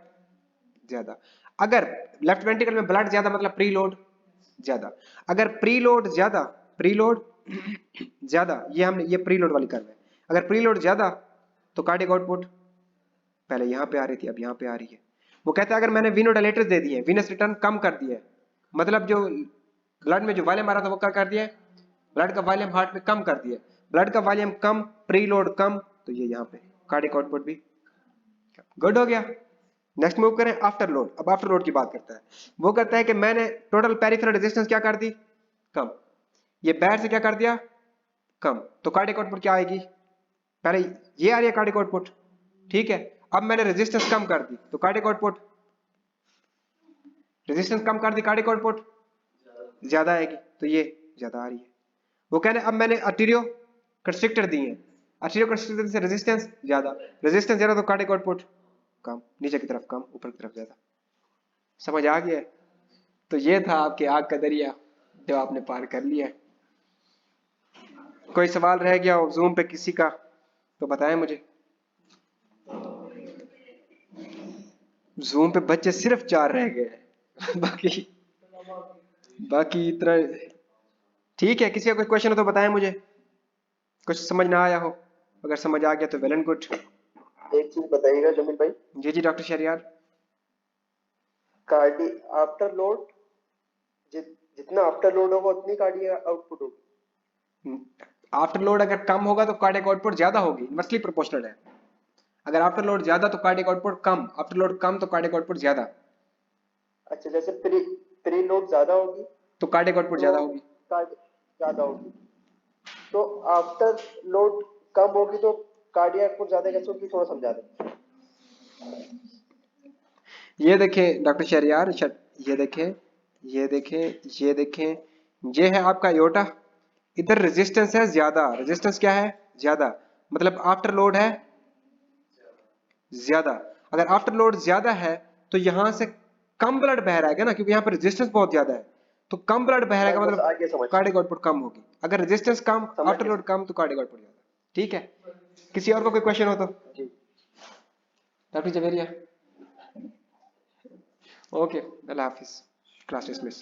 [SPEAKER 1] ज्यादा। अगर लेफ्ट वेंट्रिकल में ब्लड ज्यादा मतलब प्रीलोड ज्यादा। अगर प्रीलोड ज्यादा, प्रीलोड ज्यादा, ये हमने ये प्रीलोड वाली कर्व है, अगर प्रीलोड ज्यादा तो कार्डियक आउटपुट पहले यहां पे आ रही थी अब यहां पे आ रही है। वो कहता है अगर मैंने विनोडायलेटर्स दे दिए, विनस रिटर्न कम कर दिया है, मतलब जो ब्लड में जो वॉल्यूम आ रहा था वो क्या कर दिया है, ब्लड का वॉल्यूम हार्ट में कम कर दिया, ब्लड का वॉल्यूम कम, प्रीलोड कम, तो ये यहाँ पे कार्डियक आउटपुट भी गुड हो गया। नेक्स्ट मूव करें आफ्टर लोड। अब आफ्टर लोड की बात करता है, वो कहता है कि मैंने टोटल पेरिफेरल रेजिस्टेंस क्या कर दी, कम, ये बैर से क्या कर दिया, कम, तो कार्डियक आउटपुट क्या आएगी, पहले ये आ रही है कार्डियक आउटपुट, ठीक है। अब मैंने रेजिस्टेंस कम कर दी तो कार्डियक आउटपुट, रेजिस्टेंस कम कर दी कार्डियक आउटपुट ज्यादा आएगी, तो ये ज्यादा आ रही है। वो कह रहे अब मैंने आर्टेरियो कंस्ट्रिक्टर दी है, आर्टेरियो कंस्ट्रिक्टर से रेजिस्टेंस ज्यादा, रेजिस्टेंस ज्यादा तो कार्डियक आउटपुट कम, नीचे की तरफ कम ऊपर की तरफ ज्यादा। समझ आ गया? तो ये था आपके आग का दरिया जो आपने पार कर लिया। कोई सवाल रह गया हो जूम पे किसी का तो बताएं मुझे। जूम पे बच्चे सिर्फ 4 रह गए हैं बाकी इतना ठीक है। किसी का कोई क्वेश्चन हो तो बताएं मुझे, कुछ समझ ना आया हो, अगर समझ आ गया तो वेल एंड गुड।
[SPEAKER 2] एक चीज बताइएगा जमील भाई।
[SPEAKER 1] जी doctor Shahryar.
[SPEAKER 2] Cardi after load, जितना आफ्टर लोड होगा उतनी कार्डियक आउटपुट होगी।
[SPEAKER 1] आफ्टर लोड अगर कम होगा तो कार्डियक आउटपुट ज्यादा होगी, इनवर्सली प्रोपोर्शनल है। अगर आफ्टर लोड ज्यादा तो कार्डियक आउटपुट कम, आफ्टर लोड कम तो कार्डियक आउटपुट ज्यादा।
[SPEAKER 2] अच्छा, जैसे प्री लोड ज्यादा होगी
[SPEAKER 1] तो कार्डियक आउटपुट ज्यादा होगी।
[SPEAKER 2] ज्यादा होगी, तो आफ्टर लोड कम होगी तो कार्डियक आउटपुट ज्यादा कैसे होगी, थोड़ा समझा दें।
[SPEAKER 1] ये देखें डॉक्टर शहरियार, ये देखें, ये देखें, ये देखें, ये है आपका एयोर्टा, इधर रेजिस्टेंस है ज्यादा, रेजिस्टेंस क्या है ज्यादा, मतलब आफ्टर लोड है ज्यादा। अगर आफ्टर लोड ज्यादा है तो यहां से कम ब्लड बह रहा है ना, क्योंकि यहाँ पर रेजिस्टेंस बहुत ज्यादा है, तो कम ब्लड बह रहा है मतलब कार्डियक आउटपुट कम होगी। अगर रेजिस्टेंस कम, आफ्टर लोड कम तो कार्डियक आउटपुट ज्यादा। ठीक है, किसी और को कोई क्वेश्चन हो तो डॉक्टर जवेरिया। ओके, अल्लाह हाफिज, क्लास डिसमिस।